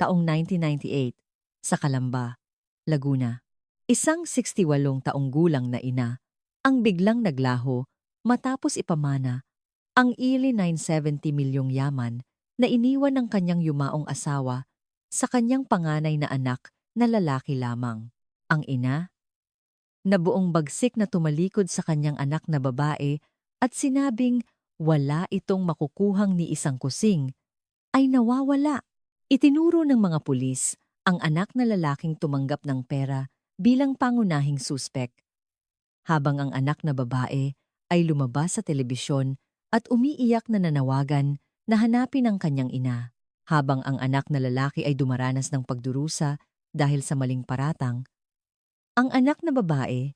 taong 1998, sa Calamba, Laguna. Isang 68 taong gulang na ina ang biglang naglaho matapos ipamana ang ili 970 milyong yaman na iniwan ng kanyang yumaong asawa sa kanyang panganay na anak na lalaki lamang. Ang ina, na buong bagsik na tumalikod sa kanyang anak na babae at sinabing wala itong makukuhang ni isang kusing, ay nawawala. Itinuro ng mga pulis ang anak na lalaking tumanggap ng pera bilang pangunahing suspek, habang ang anak na babae ay lumabas sa telebisyon at umiiyak na nanawagan na hanapin ang kanyang ina, habang ang anak na lalaki ay dumaranas ng pagdurusa dahil sa maling paratang. Ang anak na babae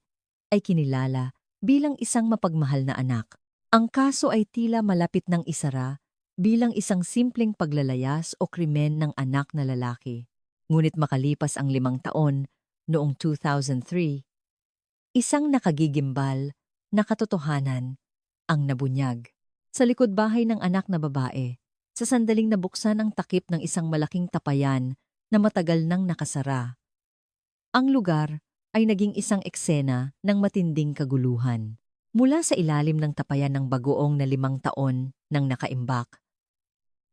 ay kinilala bilang isang mapagmahal na anak. Ang kaso ay tila malapit ng isara bilang isang simpleng paglalayas o krimen ng anak na lalaki. Ngunit makalipas ang 5 taon, noong 2003, isang nakagigimbal na katotohanan ang nabunyag. Sa likod bahay ng anak na babae, sa sandaling nabuksan ang takip ng isang malaking tapayan na matagal nang nakasara. Ang lugar ay naging isang eksena ng matinding kaguluhan. Mula sa ilalim ng tapayan ng bagoong na 5 taon nang nakaimbak,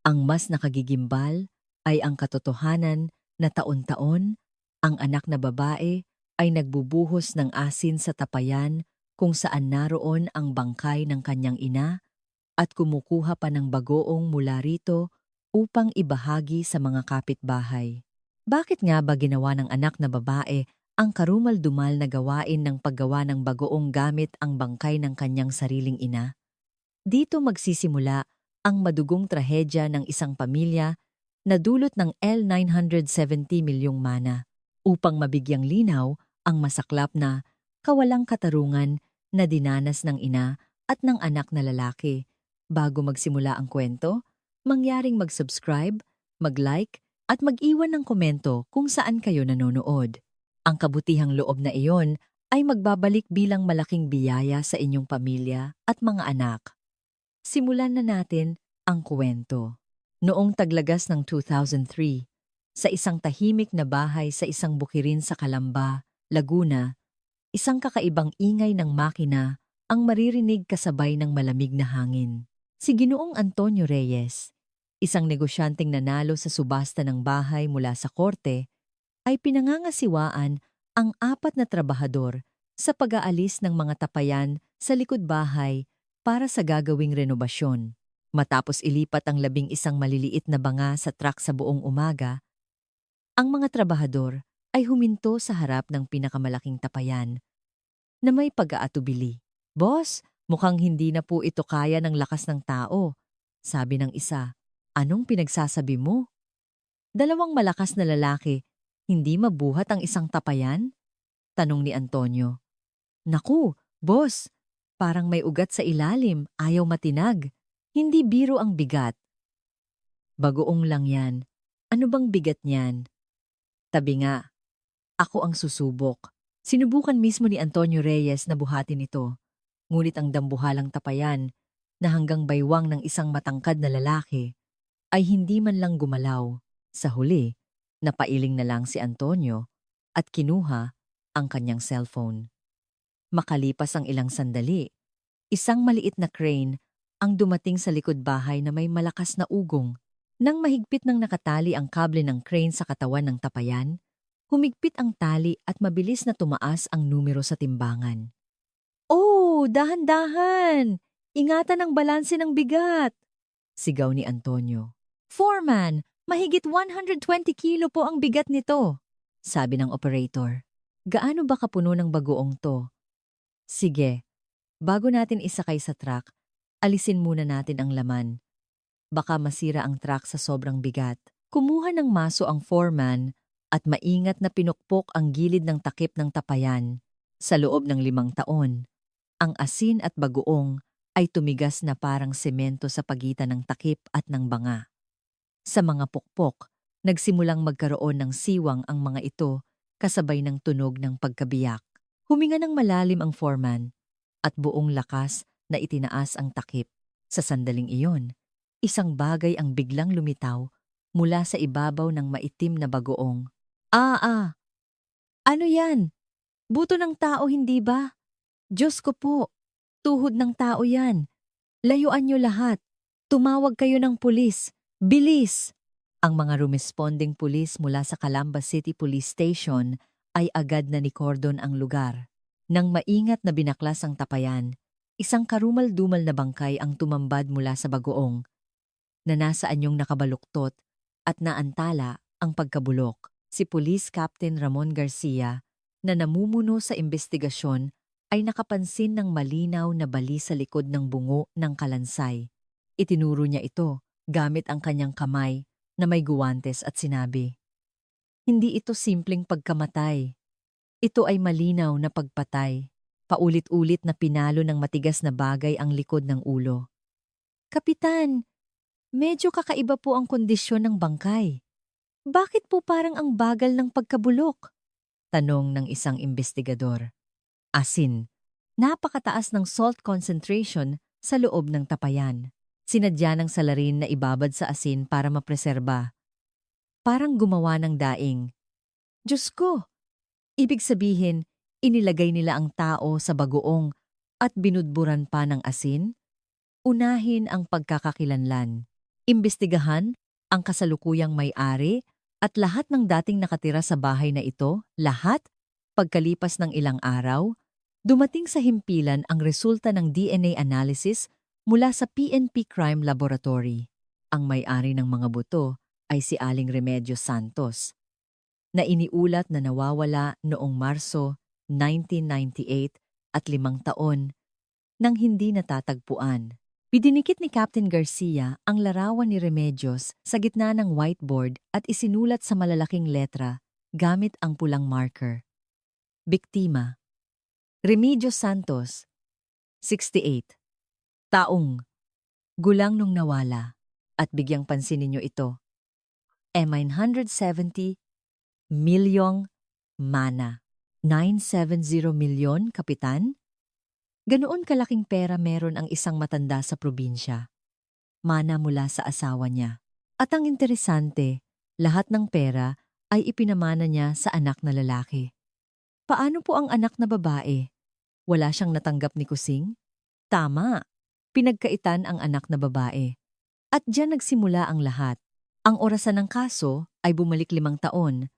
ang mas nakagigimbal ay ang katotohanan na taon-taon ang anak na babae ay nagbubuhos ng asin sa tapayan kung saan naroon ang bangkay ng kanyang ina at kumukuha pa ng bagoong mula rito upang ibahagi sa mga kapitbahay. Bakit nga ba ginawa ng anak na babae ang karumal-dumal na gawain ng paggawa ng bagoong gamit ang bangkay ng kanyang sariling ina? Dito magsisimula ang madugong trahedya ng isang pamilya na dulot ng L970 milyong mana, upang mabigyang linaw ang masaklap na kawalang katarungan na dinanas ng ina at ng anak na lalaki. Bago magsimula ang kwento, mangyaring mag-subscribe, mag-like at mag-iwan ng komento kung saan kayo nanonood. Ang kabutihang loob na iyon ay magbabalik bilang malaking biyaya sa inyong pamilya at mga anak. Simulan na natin ang kwento. Noong taglagas ng 2003, sa isang tahimik na bahay sa isang bukirin sa Calamba, Laguna, isang kakaibang ingay ng makina ang maririnig kasabay ng malamig na hangin. Si Ginoong Antonio Reyes, isang negosyanteng nanalo sa subasta ng bahay mula sa korte, ay pinangangasiwaan ang 4 na trabahador sa pag-aalis ng mga tapayan sa likod bahay para sa gagawing renobasyon. Matapos ilipat ang 11 maliliit na banga sa truck sa buong umaga, ang mga trabahador ay huminto sa harap ng pinakamalaking tapayan na may pag-aatubili. "Boss, mukhang hindi na po ito kaya ng lakas ng tao," sabi ng isa. "Anong pinagsasabi mo?" "Dalawang malakas na lalaki, hindi mabuhat ang isang tapayan?" tanong ni Antonio. "Naku, boss, parang may ugat sa ilalim, ayaw matinag. Hindi biro ang bigat." "Bagoong lang yan. Ano bang bigat niyan?" "Tabi nga, ako ang susubok." Sinubukan mismo ni Antonio Reyes na buhatin ito, ngunit ang dambuhalang tapayan na hanggang baywang ng isang matangkad na lalaki ay hindi man lang gumalaw. Sa huli, napailing na lang si Antonio at kinuha ang kanyang cellphone. Makalipas ang ilang sandali, isang maliit na crane ang dumating sa likod bahay na may malakas na ugong. Nang mahigpit ng nakatali ang kable ng crane sa katawan ng tapayan, humigpit ang tali at mabilis na tumaas ang numero sa timbangan. "Oh, dahan-dahan! Ingatan ang balanse ng bigat!" sigaw ni Antonio. "Foreman, mahigit 120 kilo po ang bigat nito," sabi ng operator. "Gaano ba kapuno ng bagoong to?" "Sige, bago natin isakay sa truck, alisin muna natin ang laman. Baka masira ang truck sa sobrang bigat." Kumuha ng maso ang foreman at maingat na pinukpok ang gilid ng takip ng tapayan. Sa loob ng 5 taon, ang asin at bagoong ay tumigas na parang semento sa pagitan ng takip at ng banga. Sa mga pukpok, nagsimulang magkaroon ng siwang ang mga ito kasabay ng tunog ng pagkabiyak. Huminga ng malalim ang foreman at buong lakas na itinaas ang takip. Sa sandaling iyon, isang bagay ang biglang lumitaw mula sa ibabaw ng maitim na bagoong. Ano yan? Buto ng tao hindi ba? Diyos ko po, tuhod ng tao yan. Layuan niyo lahat. Tumawag kayo ng pulis. Bilis! Ang mga rumesponding pulis mula sa Calamba City Police Station ay agad na nikordon ang lugar. Nang maingat na binaklas ang tapayan, isang karumal-dumal na bangkay ang tumambad mula sa bagoong na nasa anyong nakabaluktot at naantala ang pagkabulok. Si Police Captain Ramon Garcia na namumuno sa investigasyon ay nakapansin ng malinaw na bali sa likod ng bungo ng kalansay. Itinuro niya ito gamit ang kanyang kamay na may guwantes at sinabi, "Hindi ito simpleng pagkamatay. Ito ay malinaw na pagpatay." Paulit-ulit na pinalo ng matigas na bagay ang likod ng ulo. "Kapitan, medyo kakaiba po ang kondisyon ng bangkay. Bakit po parang ang bagal ng pagkabulok?" Tanong ng isang investigador. Asin, napakataas ng salt concentration sa loob ng tapayan. Sinadya ng salarin na ibabad sa asin para mapreserba. Parang gumawa ng daing. Diyos ko! Ibig sabihin, inilagay nila ang tao sa bagoong at binudburan pa ng asin? Unahin ang pagkakakilanlan. Imbestigahan ang kasalukuyang may-ari at lahat ng dating nakatira sa bahay na ito, lahat, pagkalipas ng ilang araw, dumating sa himpilan ang resulta ng DNA analysis mula sa PNP Crime Laboratory. Ang may-ari ng mga buto ay si Aling Remedios Santos, na iniulat na nawawala noong Marso 1998 at 5 taon nang hindi natatagpuan. Bidinikit ni Captain Garcia ang larawan ni Remedios sa gitna ng whiteboard at isinulat sa malalaking letra gamit ang pulang marker. Biktima: Remedios Santos, 68. Taong: gulang nung nawala. At bigyang pansinin niyo ito. M970 milyong mana. 970 milyon, Kapitan? Ganoon kalaking pera meron ang isang matanda sa probinsya. Mana mula sa asawa niya. At ang interesante, lahat ng pera ay ipinamana niya sa anak na lalaki. Paano po ang anak na babae? Wala siyang natanggap ni Kusing? Tama, pinagkaitan ang anak na babae. At diyan nagsimula ang lahat. Ang orasan ng kaso ay bumalik 5 taon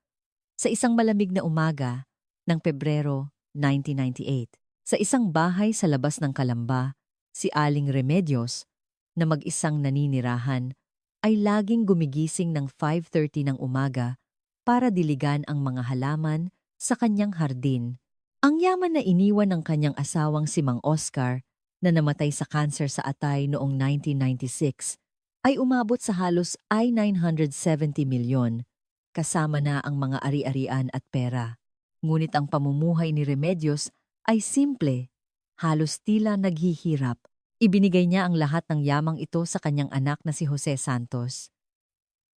sa isang malamig na umaga ng Pebrero 1998. Sa isang bahay sa labas ng Calamba, si Aling Remedios, na mag-isang naninirahan, ay laging gumigising ng 5:30 ng umaga para diligan ang mga halaman sa kanyang hardin. Ang yaman na iniwan ng kanyang asawang si Mang Oscar na namatay sa kanser sa atay noong 1996 ay umabot sa halos ay 970 milyon, kasama na ang mga ari-arian at pera. Ngunit ang pamumuhay ni Remedios ay simple, halos tila naghihirap. Ibinigay niya ang lahat ng yamang ito sa kanyang anak na si Jose Santos.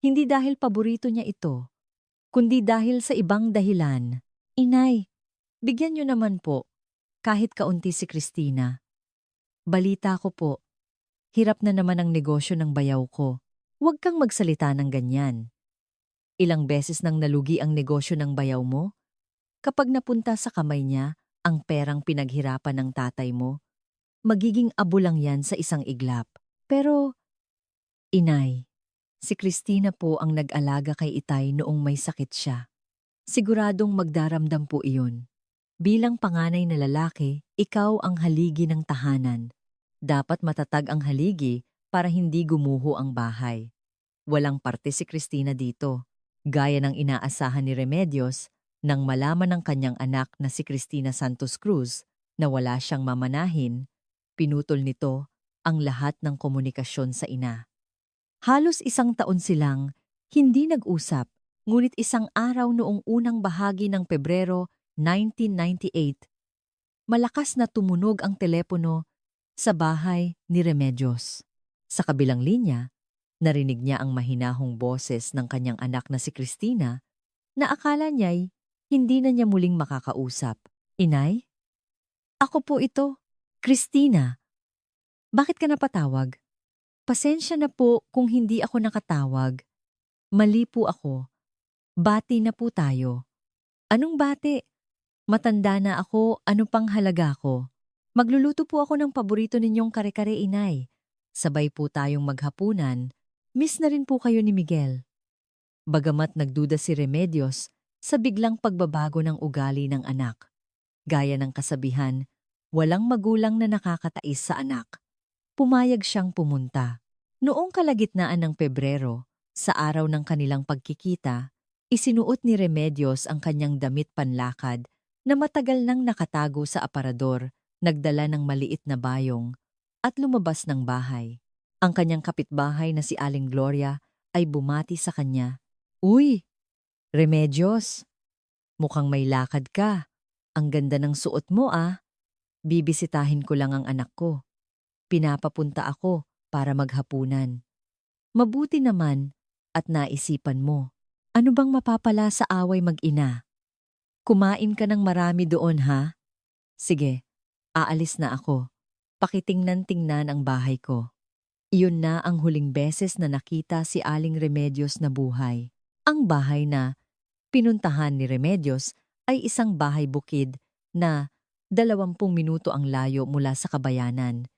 Hindi dahil paborito niya ito, kundi dahil sa ibang dahilan. Inay, bigyan niyo naman po, kahit kaunti si Cristina. Balita ko po, hirap na naman ang negosyo ng bayaw ko. Huwag kang magsalita ng ganyan. Ilang beses nang nalugi ang negosyo ng bayaw mo? Kapag napunta sa kamay niya ang perang pinaghirapan ng tatay mo, magiging abo lang yan sa isang iglap. Pero, Inay, si Cristina po ang nag-alaga kay Itay noong may sakit siya. Siguradong magdaramdam po iyon. Bilang panganay na lalaki, ikaw ang haligi ng tahanan. Dapat matatag ang haligi para hindi gumuho ang bahay. Walang parte si Cristina dito. Gaya ng inaasahan ni Remedios, nang malaman ng kanyang anak na si Cristina Santos Cruz na wala siyang mamanahin, pinutol nito ang lahat ng komunikasyon sa ina. Halos 1 taon silang hindi nag-usap, ngunit isang araw noong unang bahagi ng Pebrero 1998, malakas na tumunog ang telepono sa bahay ni Remedios. Sa kabilang linya, narinig niya ang mahinahong boses ng kanyang anak na si Cristina na akala niya'y hindi na niya muling makakausap. Inay? Ako po ito, Cristina. Bakit ka napatawag? Pasensya na po kung hindi ako nakatawag. Mali po ako. Bati na po tayo. Anong bati? Matanda na ako, ano pang halaga ko? Magluluto po ako ng paborito ninyong kare-kare, inay. Sabay po tayong maghapunan. Miss na rin po kayo ni Miguel. Bagamat nagduda si Remedios sa biglang pagbabago ng ugali ng anak. Gaya ng kasabihan, walang magulang na nakakatais sa anak. Pumayag siyang pumunta. Noong kalagitnaan ng Pebrero, sa araw ng kanilang pagkikita, isinuot ni Remedios ang kanyang damit panlakad na matagal nang nakatago sa aparador, nagdala ng maliit na bayong, at lumabas ng bahay. Ang kanyang kapitbahay na si Aling Gloria ay bumati sa kanya. Uy, Remedios, mukhang may lakad ka. Ang ganda ng suot mo ah. Bibisitahin ko lang ang anak ko. Pinapapunta ako para maghapunan. Mabuti naman at naisipan mo. Ano bang mapapala sa away mag-ina? Kumain ka ng marami doon ha? Sige, aalis na ako. Pakitingnan-tingnan ang bahay ko. Iyon na ang huling beses na nakita si Aling Remedios na buhay. Ang bahay na pinuntahan ni Remedios ay isang bahay bukid na 20 minuto ang layo mula sa kabayanan.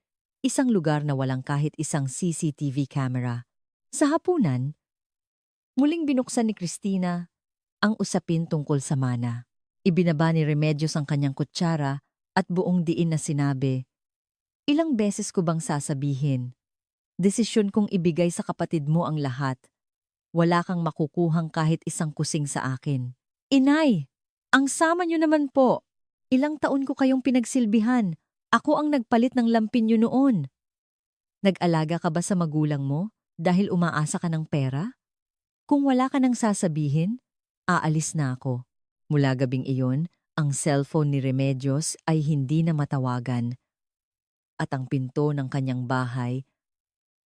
Isang lugar na walang kahit isang CCTV camera. Sa hapunan, muling binuksan ni Christina ang usapin tungkol sa mana. Ibinaba ni Remedios ang kanyang kutsara at buong diin na sinabi, "Ilang beses ko bang sasabihin? Desisyon kong ibigay sa kapatid mo ang lahat. Wala kang makukuhang kahit isang kusing sa akin." Inay, ang sama niyo naman po. Ilang taon ko kayong pinagsilbihan. Ako ang nagpalit ng lampin niyo noon. Nag-alaga ka ba sa magulang mo dahil umaasa ka ng pera? Kung wala ka nang sasabihin, aalis na ako. Mula gabing iyon, ang cellphone ni Remedios ay hindi na matawagan at ang pinto ng kanyang bahay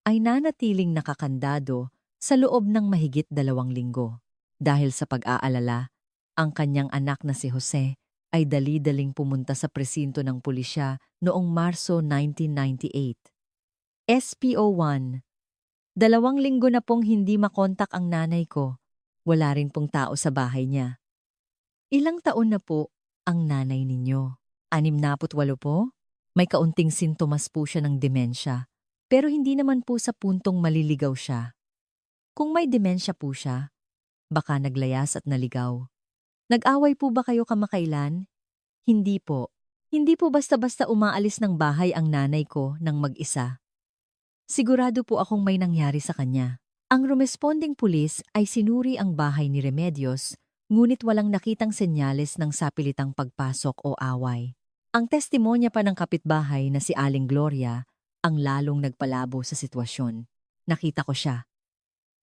ay nanatiling nakakandado sa loob ng mahigit 2 linggo. Dahil sa pag-aalala, ang kanyang anak na si Jose ay dali-daling pumunta sa presinto ng pulisya noong Marso 1998. SPO1. 2 linggo na pong hindi makontak ang nanay ko. Wala rin pong tao sa bahay niya. Ilang taon na po ang nanay ninyo? 68 po? May kaunting sintomas po siya ng demensya. Pero hindi naman po sa puntong maliligaw siya. Kung may demensya po siya, baka naglayas at naligaw. Nag-away po ba kayo kamakailan? Hindi po. Hindi po basta-basta umaalis ng bahay ang nanay ko nang mag-isa. Sigurado po akong may nangyari sa kanya. Ang rumesponding pulis ay sinuri ang bahay ni Remedios, ngunit walang nakitang senyales ng sapilitang pagpasok o away. Ang testimonya pa ng kapitbahay na si Aling Gloria ang lalong nagpalabo sa sitwasyon. Nakita ko siya.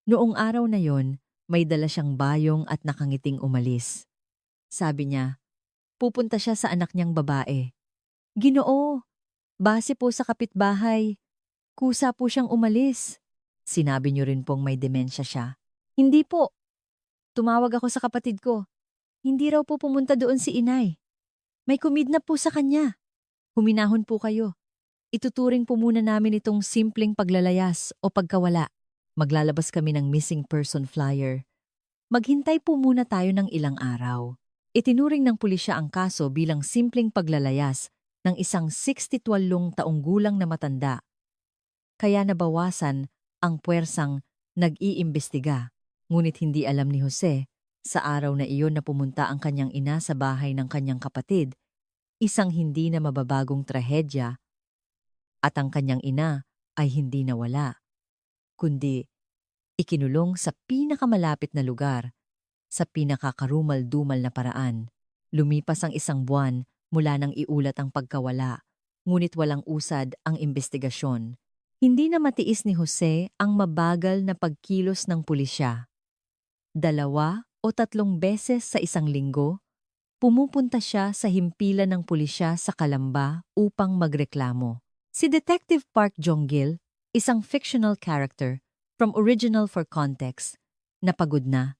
Noong araw na yon, may dala siyang bayong at nakangiting umalis. Sabi niya, pupunta siya sa anak niyang babae. Ginoo, base po sa kapitbahay, kusa po siyang umalis. Sinabi niyo rin pong may demensya siya. Hindi po. Tumawag ako sa kapatid ko. Hindi raw po pumunta doon si inay. May kumidnap po sa kanya. Huminahon po kayo. Ituturing po muna namin itong simpleng paglalayas o pagkawala. Maglalabas kami ng missing person flyer. Maghintay po muna tayo ng ilang araw. Itinuring ng pulisya ang kaso bilang simpleng paglalayas ng isang 62 taong gulang na matanda. Kaya nabawasan ang puwersang nag-iimbestiga. Ngunit hindi alam ni Jose, sa araw na iyon na pumunta ang kanyang ina sa bahay ng kanyang kapatid, isang hindi na mababagong trahedya at ang kanyang ina ay hindi nawala, kundi ikinulong sa pinakamalapit na lugar, sa pinakakarumal-dumal na paraan. Lumipas ang 1 buwan mula nang iulat ang pagkawala, ngunit walang usad ang investigasyon. Hindi na matiis ni Jose ang mabagal na pagkilos ng pulisya. 2 o 3 beses sa 1 linggo, pumupunta siya sa himpilan ng pulisya sa Calamba upang magreklamo. Si Detective Park Jonggil, isang fictional character from Original for Context, na pagod na,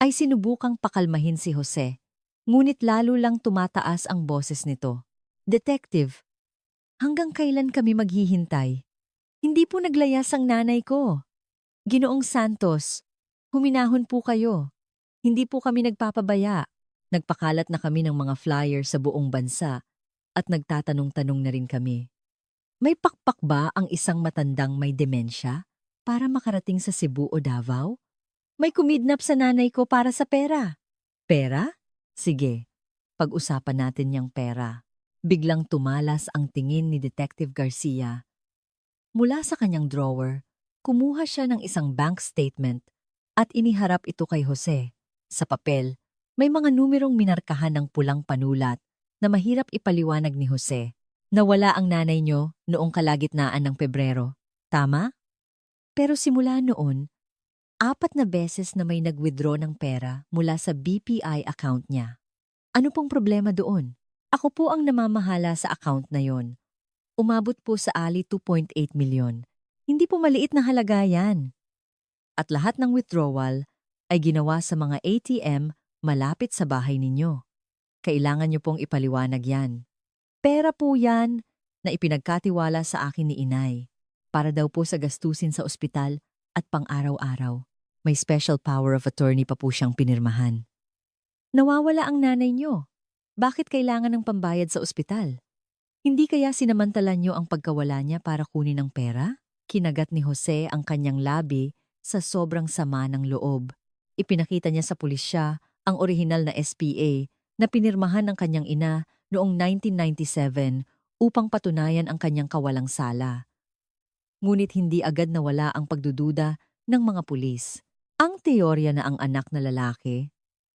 ay sinubukang pakalmahin si Jose, ngunit lalo lang tumataas ang boses nito. Detective, hanggang kailan kami maghihintay? Hindi po naglayas ang nanay ko. Ginoong Santos, Huminahon po kayo. Hindi po kami nagpapabaya. Nagpakalat na kami ng mga flyer sa buong bansa at nagtatanong-tanong na rin kami. May pakpak ba ang isang matandang may demensya para makarating sa Cebu o Davao? May kumidnap sa nanay ko para sa pera. Pera? Sige, pag-usapan natin yung pera. Biglang tumalas ang tingin ni Detective Garcia. Mula sa kanyang drawer, kumuha siya ng isang bank statement at iniharap ito kay Jose. Sa papel, may mga numerong minarkahan ng pulang panulat na mahirap ipaliwanag ni Jose. Nawala ang nanay niyo noong kalagitnaan ng Pebrero. Tama? Pero simula noon, 4 na beses na may nag-withdraw ng pera mula sa BPI account niya. Ano pong problema doon? Ako po ang namamahala sa account na yon. Umabot po sa ali 2.8 milyon. Hindi po maliit na halaga yan. At lahat ng withdrawal ay ginawa sa mga ATM malapit sa bahay ninyo. Kailangan niyo pong ipaliwanag yan. Pera po yan na ipinagkatiwala sa akin ni inay para daw po sa gastusin sa ospital at pang-araw-araw. May special power of attorney pa po siyang pinirmahan. Nawawala ang nanay niyo. Bakit kailangan ng pambayad sa ospital? Hindi kaya sinamantalan niyo ang pagkawala niya para kunin ang pera? Kinagat ni Jose ang kanyang labi sa sobrang sama ng loob. Ipinakita niya sa pulisya ang orihinal na SPA na pinirmahan ng kanyang ina noong 1997 upang patunayan ang kanyang kawalang sala. Ngunit hindi agad nawala ang pagdududa ng mga pulis. Ang teorya na ang anak na lalaki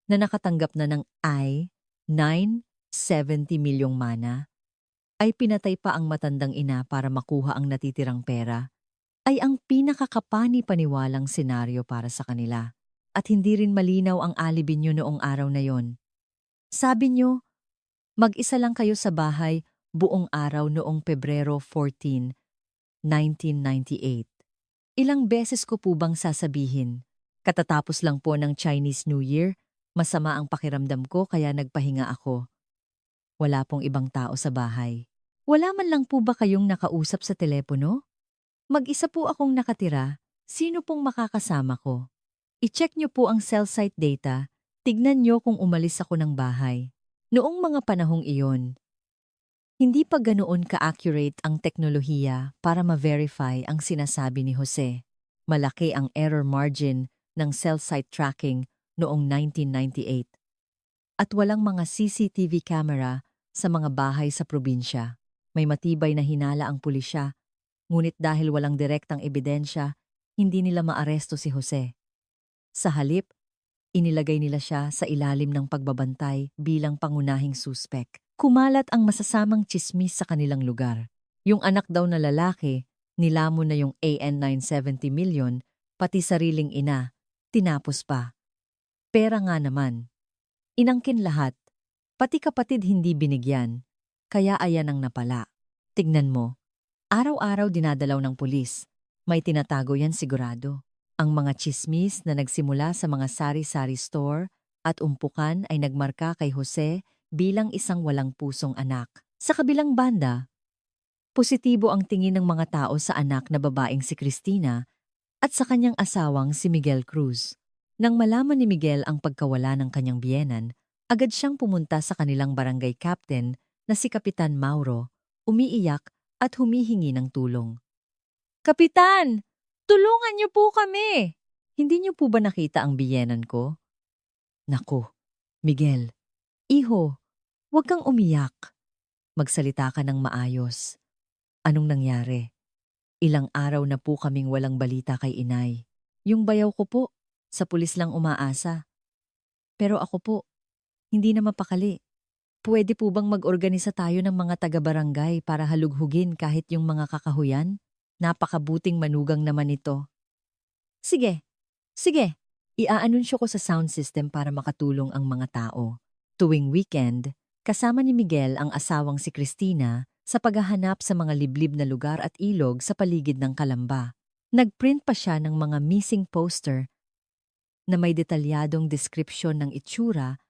na nakatanggap na ng I-970 milyong mana ay pinatay pa ang matandang ina para makuha ang natitirang pera ay ang pinakakapani-paniwalang senaryo para sa kanila. At hindi rin malinaw ang alibi niyo noong araw na yon. Sabi niyo, mag-isa lang kayo sa bahay buong araw noong Pebrero 14, 1998. Ilang beses ko po bang sasabihin? Katatapos lang po ng Chinese New Year, masama ang pakiramdam ko kaya nagpahinga ako. Wala pong ibang tao sa bahay. Wala man lang po ba kayong nakausap sa telepono? Mag-isa po akong nakatira, sino pong makakasama ko? I-check niyo po ang cell site data, tignan niyo kung umalis ako ng bahay. Noong mga panahong iyon, hindi pa ganoon ka-accurate ang teknolohiya para ma-verify ang sinasabi ni Jose. Malaki ang error margin ng cell site tracking noong 1998. At walang mga CCTV camera sa mga bahay sa probinsya. May matibay na hinala ang pulisya, ngunit dahil walang direktang ebidensya, hindi nila maaresto si Jose. Sa halip, inilagay nila siya sa ilalim ng pagbabantay bilang pangunahing suspek. Kumalat ang masasamang tsismis sa kanilang lugar. Yung anak daw na lalaki, nilamon na yung AN-970 milyon, pati sariling ina, tinapos pa. Pera nga naman. Inangkin lahat, pati kapatid hindi binigyan, kaya ayan ang napala. Tignan mo, araw-araw dinadalaw ng pulis. May tinatago yan sigurado. Ang mga tsismis na nagsimula sa mga sari-sari store at umpukan ay nagmarka kay Jose bilang isang walang pusong anak. Sa kabilang banda, positibo ang tingin ng mga tao sa anak na babaeng si Cristina at sa kanyang asawang si Miguel Cruz. Nang malaman ni Miguel ang pagkawala ng kanyang biyenan, agad siyang pumunta sa kanilang barangay captain na si Kapitan Mauro, umiiyak at humihingi ng tulong. Kapitan! Tulungan niyo po kami! Hindi niyo po ba nakita ang biyenan ko? Naku, Miguel, iho, huwag kang umiyak. Magsalita ka ng maayos. Anong nangyari? Ilang araw na po kaming walang balita kay inay. Yung bayaw ko po, sa pulis lang umaasa. Pero ako po, hindi na mapakali. Pwede po bang mag-organisa tayo ng mga taga-barangay para halughugin kahit yung mga kakahuyan? Napakabuting manugang naman ito. Sige, sige. Iaanunsyo ko sa sound system para makatulong ang mga tao. Tuwing weekend, kasama ni Miguel ang asawang si Cristina sa paghahanap sa mga liblib na lugar at ilog sa paligid ng Calamba. Nagprint pa siya ng mga missing poster na may detalyadong deskripsyon ng itsura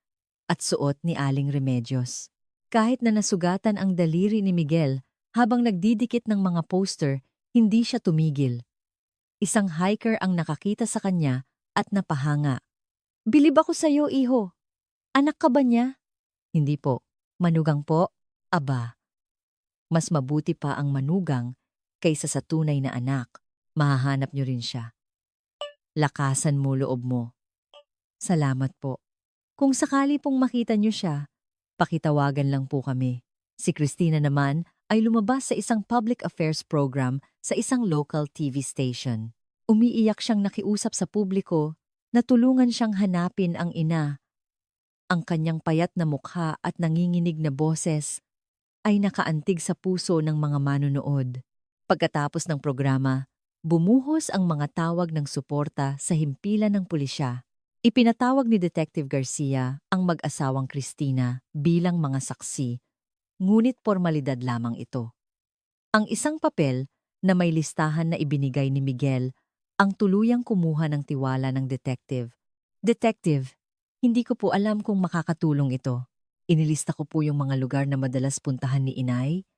at suot ni Aling Remedios. Kahit na nasugatan ang daliri ni Miguel habang nagdidikit ng mga poster, hindi siya tumigil. Isang hiker ang nakakita sa kanya at napahanga. Bilib ako sa iyo, iho. Anak ka ba niya? Hindi po. Manugang po? Aba, mas mabuti pa ang manugang kaysa sa tunay na anak. Mahahanap niyo rin siya. Lakasan mo loob mo. Salamat po. Kung sakali pong makita niyo siya, pakitawagan lang po kami. Si Christina naman ay lumabas sa isang public affairs program sa isang local TV station. Umiiyak siyang nakiusap sa publiko na tulungan siyang hanapin ang ina. Ang kanyang payat na mukha at nanginginig na boses ay nakaantig sa puso ng mga manunood. Pagkatapos ng programa, bumuhos ang mga tawag ng suporta sa himpilan ng pulisya. Ipinatawag ni Detective Garcia ang mag-asawang Christina bilang mga saksi, ngunit formalidad lamang ito. Ang isang papel na may listahan na ibinigay ni Miguel ang tuluyang kumuha ng tiwala ng detective. Detective, hindi ko po alam kung makakatulong ito. Inilista ko po yung mga lugar na madalas puntahan ni Inay,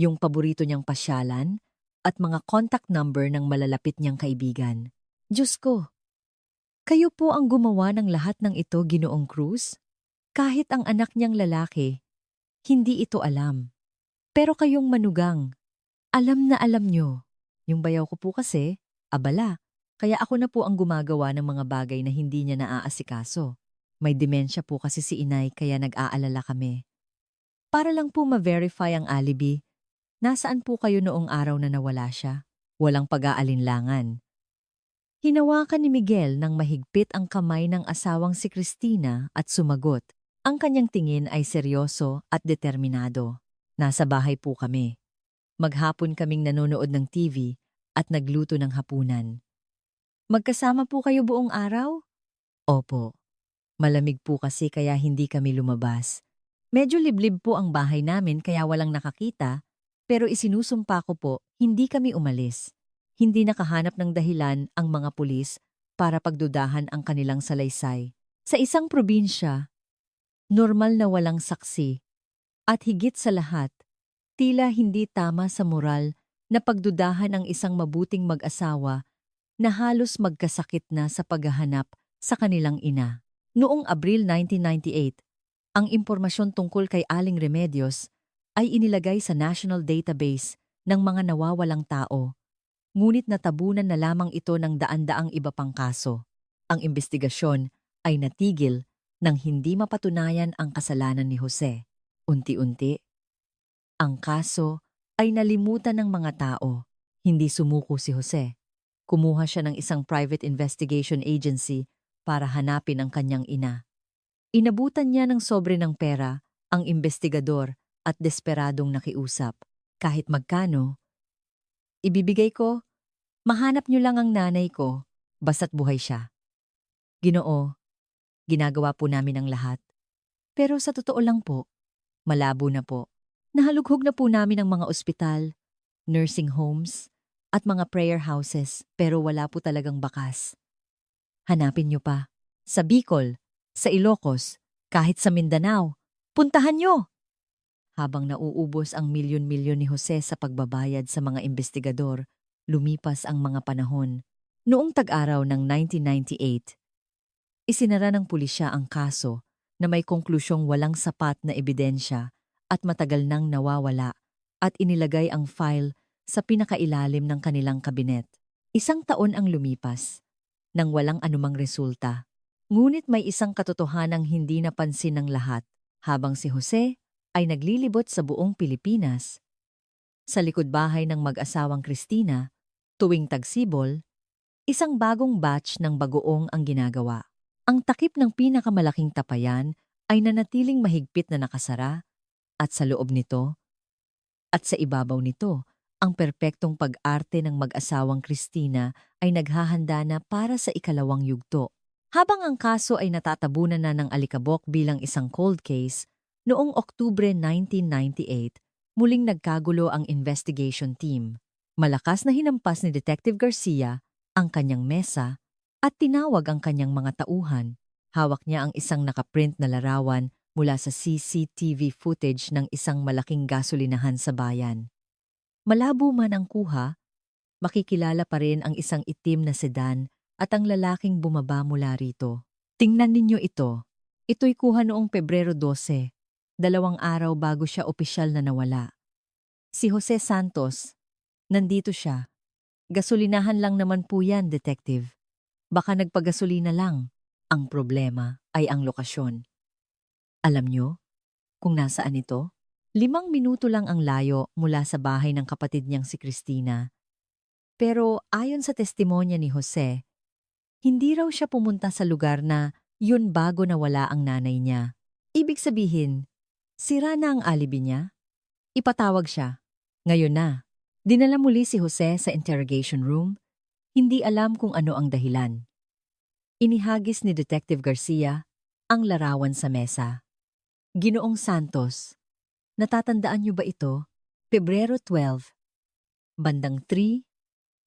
yung paborito niyang pasyalan, at mga contact number ng malalapit niyang kaibigan. Diyos ko! Kayo po ang gumawa ng lahat ng ito, Ginoong Cruz? Kahit ang anak niyang lalaki, hindi ito alam. Pero kayong manugang, alam na alam niyo. Yung bayaw ko po kasi, abala, kaya ako na po ang gumagawa ng mga bagay na hindi niya naaasikaso. May demensya po kasi si Inay kaya nag-aalala kami. Para lang po ma-verify ang alibi, nasaan po kayo noong araw na nawala siya? Walang pag-aalinlangan. Hinawakan ni Miguel ng mahigpit ang kamay ng asawang si Christina at sumagot. Ang kanyang tingin ay seryoso at determinado. Nasa bahay po kami. Maghapon kaming nanonood ng TV at nagluto ng hapunan. Magkasama po kayo buong araw? Opo. Malamig po kasi kaya hindi kami lumabas. Medyo liblib po ang bahay namin kaya walang nakakita, pero isinusumpa ko po, hindi kami umalis. Hindi nakahanap ng dahilan ang mga pulis para pagdudahan ang kanilang salaysay. Sa isang probinsya, normal na walang saksi. At higit sa lahat, tila hindi tama sa moral na pagdudahan ang isang mabuting mag-asawa na halos magkasakit na sa paghahanap sa kanilang ina. Noong Abril 1998, ang impormasyon tungkol kay Aling Remedios ay inilagay sa National Database ng mga nawawalang tao. Ngunit natabunan na lamang ito ng daan-daang iba pang kaso. Ang investigasyon ay natigil nang hindi mapatunayan ang kasalanan ni Jose. Unti-unti, ang kaso ay nalimutan ng mga tao. Hindi sumuko si Jose. Kumuha siya ng isang private investigation agency para hanapin ang kanyang ina. Inabutan niya ng sobre ng pera ang investigador at desperadong nakiusap. Kahit magkano, ibibigay ko, mahanap niyo lang ang nanay ko, basta't buhay siya. Ginoo, ginagawa po namin ang lahat. Pero sa totoo lang po, malabo na po. Nahalughog na po namin ang mga ospital, nursing homes, at mga prayer houses pero wala po talagang bakas. Hanapin niyo pa. Sa Bicol, sa Ilocos, kahit sa Mindanao. Puntahan niyo! Habang nauubos ang milyon-milyon ni Jose sa pagbabayad sa mga investigador, lumipas ang mga panahon. Noong tag-araw ng 1998, isinara ng pulisya ang kaso na may konklusyong walang sapat na ebidensya at matagal nang nawawala at inilagay ang file sa pinakailalim ng kanilang kabinet. 1 taon ang lumipas nang walang anumang resulta. Ngunit may isang katotohanang hindi napansin ng lahat habang si Jose ay naglilibot sa buong Pilipinas. Sa likod bahay ng mag-asawang Christina, tuwing tagsibol, isang bagong batch ng bagoong ang ginagawa. Ang takip ng pinakamalaking tapayan ay nanatiling mahigpit na nakasara at sa loob nito at sa ibabaw nito, ang perpektong pag-arte ng mag-asawang Christina ay naghahanda na para sa ikalawang yugto. Habang ang kaso ay natatabunan na ng alikabok bilang isang cold case, noong Oktubre 1998, muling nagkagulo ang investigation team. Malakas na hinampas ni Detective Garcia ang kanyang mesa at tinawag ang kanyang mga tauhan. Hawak niya ang isang nakaprint na larawan mula sa CCTV footage ng isang malaking gasolinahan sa bayan. Malabo man ang kuha, makikilala pa rin ang isang itim na sedan at ang lalaking bumaba mula rito. Tingnan ninyo ito. Ito'y kuha noong Pebrero 12, 2 araw bago siya opisyal na nawala. Si Jose Santos, nandito siya. Gasolinahan lang naman po yan, detective. Baka nagpagasolina lang. Ang problema ay ang lokasyon. Alam nyo kung nasaan ito? 5 minuto lang ang layo mula sa bahay ng kapatid niyang si Cristina. Pero ayon sa testimonya ni Jose, hindi raw siya pumunta sa lugar na yun bago nawala ang nanay niya. Ibig sabihin, sira na ang alibi niya? Ipatawag siya. Ngayon na. Dinala muli si Jose sa interrogation room. Hindi alam kung ano ang dahilan. Inihagis ni Detective Garcia ang larawan sa mesa. Ginoong Santos, natatandaan niyo ba ito? Pebrero 12, bandang 3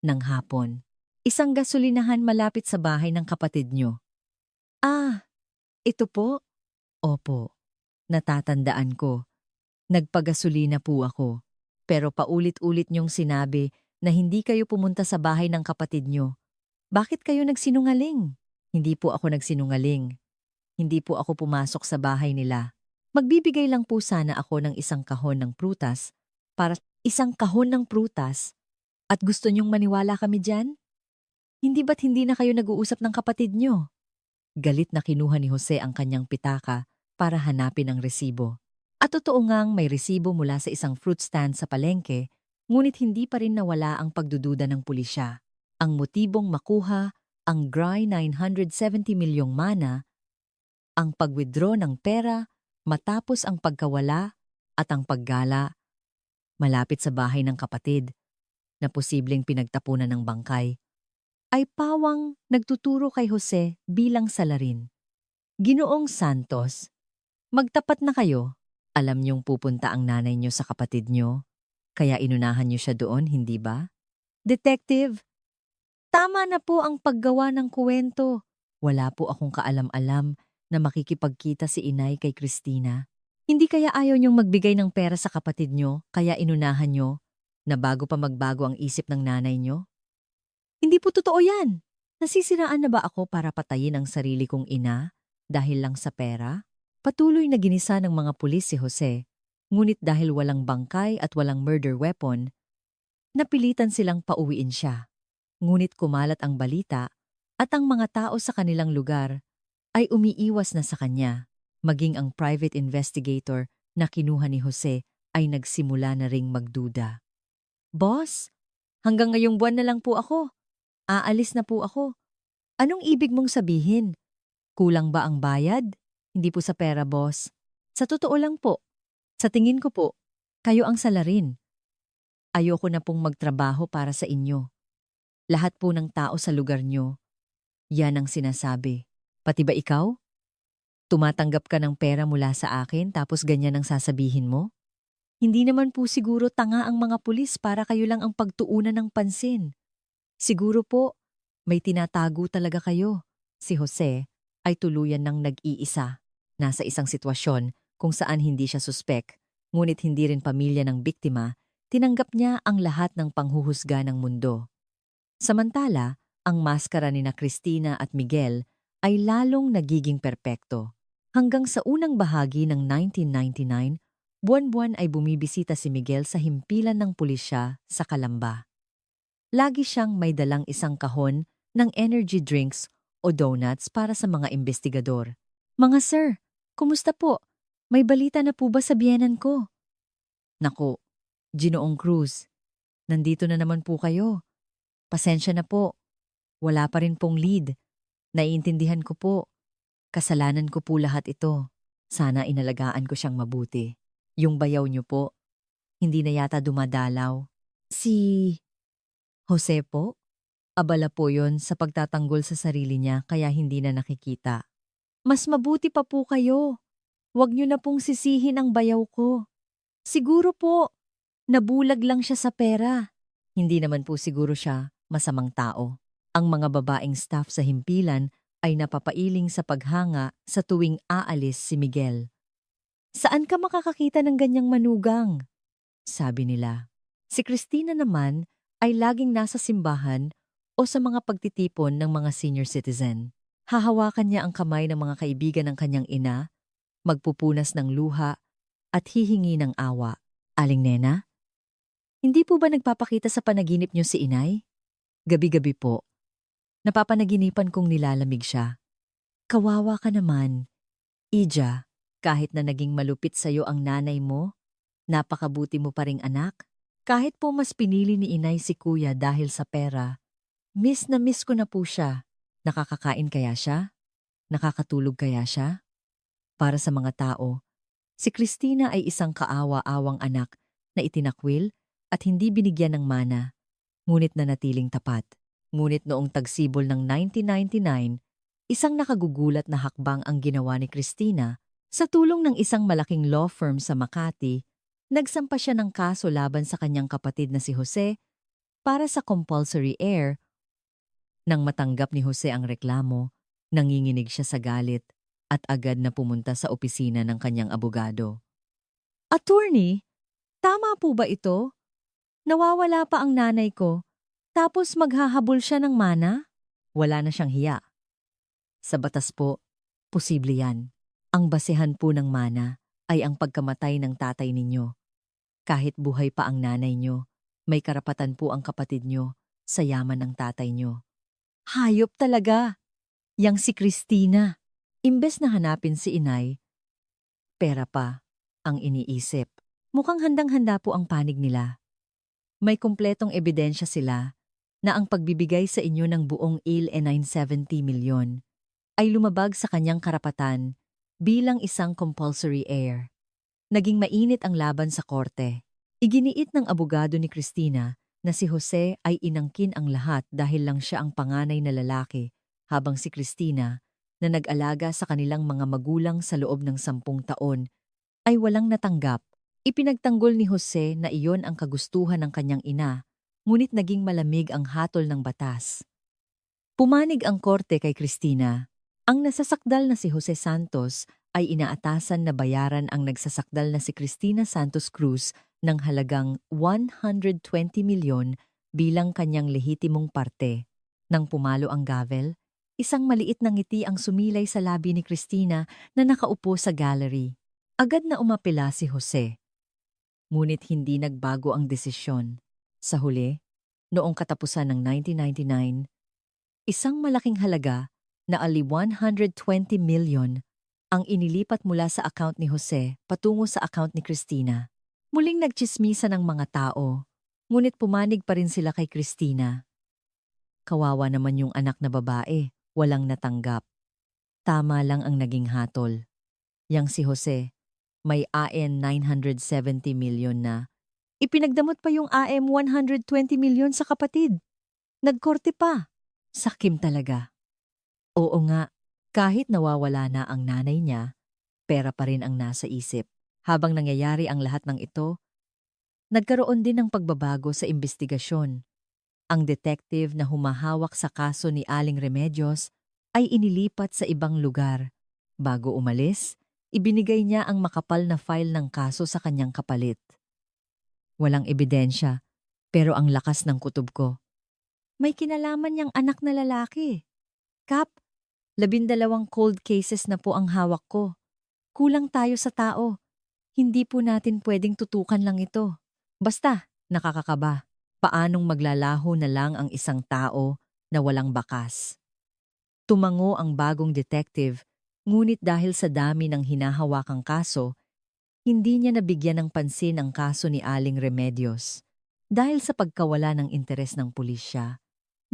ng hapon. Isang gasolinahan malapit sa bahay ng kapatid niyo. Ah, ito po? Opo, natatandaan ko. Nagpagasolina po ako. Pero paulit-ulit niyong sinabi na hindi kayo pumunta sa bahay ng kapatid niyo. Bakit kayo nagsinungaling? Hindi po ako nagsinungaling. Hindi po ako pumasok sa bahay nila. Magbibigay lang po sana ako ng isang kahon ng prutas at gusto niyong maniwala kami dyan? Hindi ba't hindi na kayo nag-uusap ng kapatid niyo? Galit na kinuha ni Jose ang kanyang pitaka para hanapin ang resibo. At totoo ngang may resibo mula sa isang fruit stand sa palengke, ngunit hindi pa rin nawala ang pagdududa ng pulisya. Ang motibong makuha ang GRI 970 milyong mana, ang pag-withdraw ng pera matapos ang pagkawala at ang paggala malapit sa bahay ng kapatid na posibleng pinagtapunan ng bangkay, ay pawang nagtuturo kay Jose bilang salarin. Ginoong Santos, magtapat na kayo. Alam niyong pupunta ang nanay niyo sa kapatid niyo, kaya inunahan niyo siya doon, hindi ba? Detective, tama na po ang paggawa ng kuwento. Wala po akong kaalam-alam na makikipagkita si inay kay Cristina. Hindi kaya ayaw niyong magbigay ng pera sa kapatid niyo, kaya inunahan niyo na bago pa magbago ang isip ng nanay niyo? Hindi po totoo yan. Nasisiraan na ba ako para patayin ang sarili kong ina dahil lang sa pera? Patuloy na ginisa ng mga pulis si Jose, ngunit dahil walang bangkay at walang murder weapon, napilitan silang pauwiin siya. Ngunit kumalat ang balita at ang mga tao sa kanilang lugar ay umiiwas na sa kanya. Maging ang private investigator na kinuha ni Jose ay nagsimula na ring magduda. Boss, hanggang ngayong buwan na lang po ako. Aalis na po ako. Anong ibig mong sabihin? Kulang ba ang bayad? Hindi po sa pera, boss. Sa totoo lang po. Sa tingin ko po, kayo ang salarin. Ayoko na pong magtrabaho para sa inyo. Lahat po ng tao sa lugar nyo, yan ang sinasabi. Pati ba ikaw? Tumatanggap ka ng pera mula sa akin tapos ganyan ang sasabihin mo? Hindi naman po siguro tanga ang mga pulis para kayo lang ang pagtuunan ng pansin. Siguro po, may tinatago talaga kayo. Si Jose ay tuluyan ng nag-iisa. Nasa isang sitwasyon kung saan hindi siya suspek, ngunit hindi rin pamilya ng biktima, tinanggap niya ang lahat ng panghuhusga ng mundo. Samantala, ang maskara ni na Cristina at Miguel ay lalong nagiging perpekto. Hanggang sa unang bahagi ng 1999, buwan-buwan ay bumibisita si Miguel sa himpilan ng pulisya sa Calamba. Lagi siyang may dalang isang kahon ng energy drinks o donuts para sa mga investigador. Mga sir, kumusta po? May balita na po ba sa biyenan ko? Naku, Ginoong Cruz, nandito na naman po kayo. Pasensya na po. Wala pa rin pong lead. Naiintindihan ko po. Kasalanan ko po lahat ito. Sana inalagaan ko siyang mabuti. Yung bayaw niyo po, hindi na yata dumadalaw. Si Jose po? Abala po yon sa pagtatanggol sa sarili niya kaya hindi na nakikita. Mas mabuti pa po kayo. Huwag niyo na pong sisihin ang bayaw ko. Siguro po, nabulag lang siya sa pera. Hindi naman po siguro siya masamang tao. Ang mga babaeng staff sa himpilan ay napapailing sa paghanga sa tuwing aalis si Miguel. Saan ka makakakita ng ganyang manugang? Sabi nila. Si Cristina naman ay laging nasa simbahan o sa mga pagtitipon ng mga senior citizen. Hahawakan niya ang kamay ng mga kaibigan ng kanyang ina, magpupunas ng luha, at hihingi ng awa. Aling Nena, hindi po ba nagpapakita sa panaginip niyo si inay? Gabi-gabi po, napapanaginipan kong nilalamig siya. Kawawa ka naman. Ija, kahit na naging malupit sa'yo ang nanay mo, napakabuti mo pa ring anak. Kahit po mas pinili ni inay si kuya dahil sa pera, miss na miss ko na po siya. Nakakakain kaya siya? Nakakatulog kaya siya? Para sa mga tao, si Christina ay isang kaawa-awang anak na itinakwil at hindi binigyan ng mana, ngunit nanatiling tapat. Ngunit noong tagsibol ng 1999, isang nakagugulat na hakbang ang ginawa ni Christina. Sa tulong ng isang malaking law firm sa Makati, nagsampa siya ng kaso laban sa kanyang kapatid na si Jose para sa compulsory heir. Nang matanggap ni Jose ang reklamo, nanginginig siya sa galit at agad na pumunta sa opisina ng kanyang abogado. Attorney, tama po ba ito? Nawawala pa ang nanay ko, tapos maghahabol siya ng mana? Wala na siyang hiya. Sa batas po, posible yan. Ang basehan po ng mana ay ang pagkamatay ng tatay ninyo. Kahit buhay pa ang nanay nyo, may karapatan po ang kapatid nyo sa yaman ng tatay nyo. Hayop talaga! Yang si Christina. Imbes na hanapin si inay, pera pa ang iniisip. Mukhang handang-handa po ang panig nila. May kumpletong ebidensya sila na ang pagbibigay sa inyo ng buong ILE 970 milyon ay lumabag sa kanyang karapatan bilang isang compulsory heir. Naging mainit ang laban sa korte. Iginiit ng abogado ni Christina na si Jose ay inangkin ang lahat dahil lang siya ang panganay na lalaki, habang si Christina, na nag-alaga sa kanilang mga magulang sa loob ng 10 taon, ay walang natanggap. Ipinagtanggol ni Jose na iyon ang kagustuhan ng kanyang ina, ngunit naging malamig ang hatol ng batas. Pumanig ang korte kay Christina. Ang nasasakdal na si Jose Santos ay inaatasan na bayaran ang nagsasakdal na si Christina Santos Cruz ng halagang 120 milyon bilang kanyang lehitimong parte. Nang pumalo ang gavel, isang maliit na ngiti ang sumilay sa labi ni Christina na nakaupo sa gallery. Agad na umapela si Jose. Ngunit hindi nagbago ang desisyon. Sa huli, noong katapusan ng 1999, isang malaking halaga na ali 120 milyon ang inilipat mula sa account ni Jose patungo sa account ni Christina. Muling nagtsismisa ng mga tao, ngunit pumanig pa rin sila kay Christina. Kawawa naman yung anak na babae, walang natanggap. Tama lang ang naging hatol. Yang si Jose, may AN 970 milyon na. Ipinagdamot pa yung AM 120 milyon sa kapatid. Nagkorte pa. Sakim talaga. Oo nga, kahit nawawala na ang nanay niya, pera pa rin ang nasa isip. Habang nangyayari ang lahat ng ito, nagkaroon din ng pagbabago sa imbestigasyon. Ang detective na humahawak sa kaso ni Aling Remedios ay inilipat sa ibang lugar. Bago umalis, ibinigay niya ang makapal na file ng kaso sa kanyang kapalit. Walang ebidensya, pero ang lakas ng kutob ko. May kinalaman niyang anak na lalaki. Kap, 12 cold cases na po ang hawak ko. Kulang tayo sa tao. Hindi po natin pwedeng tutukan lang ito. Basta, nakakakaba. Paanong maglalaho na lang ang isang tao na walang bakas? Tumango ang bagong detective, ngunit dahil sa dami ng hinahawakang kaso, hindi niya nabigyan ng pansin ang kaso ni Aling Remedios. Dahil sa pagkawala ng interes ng pulisya,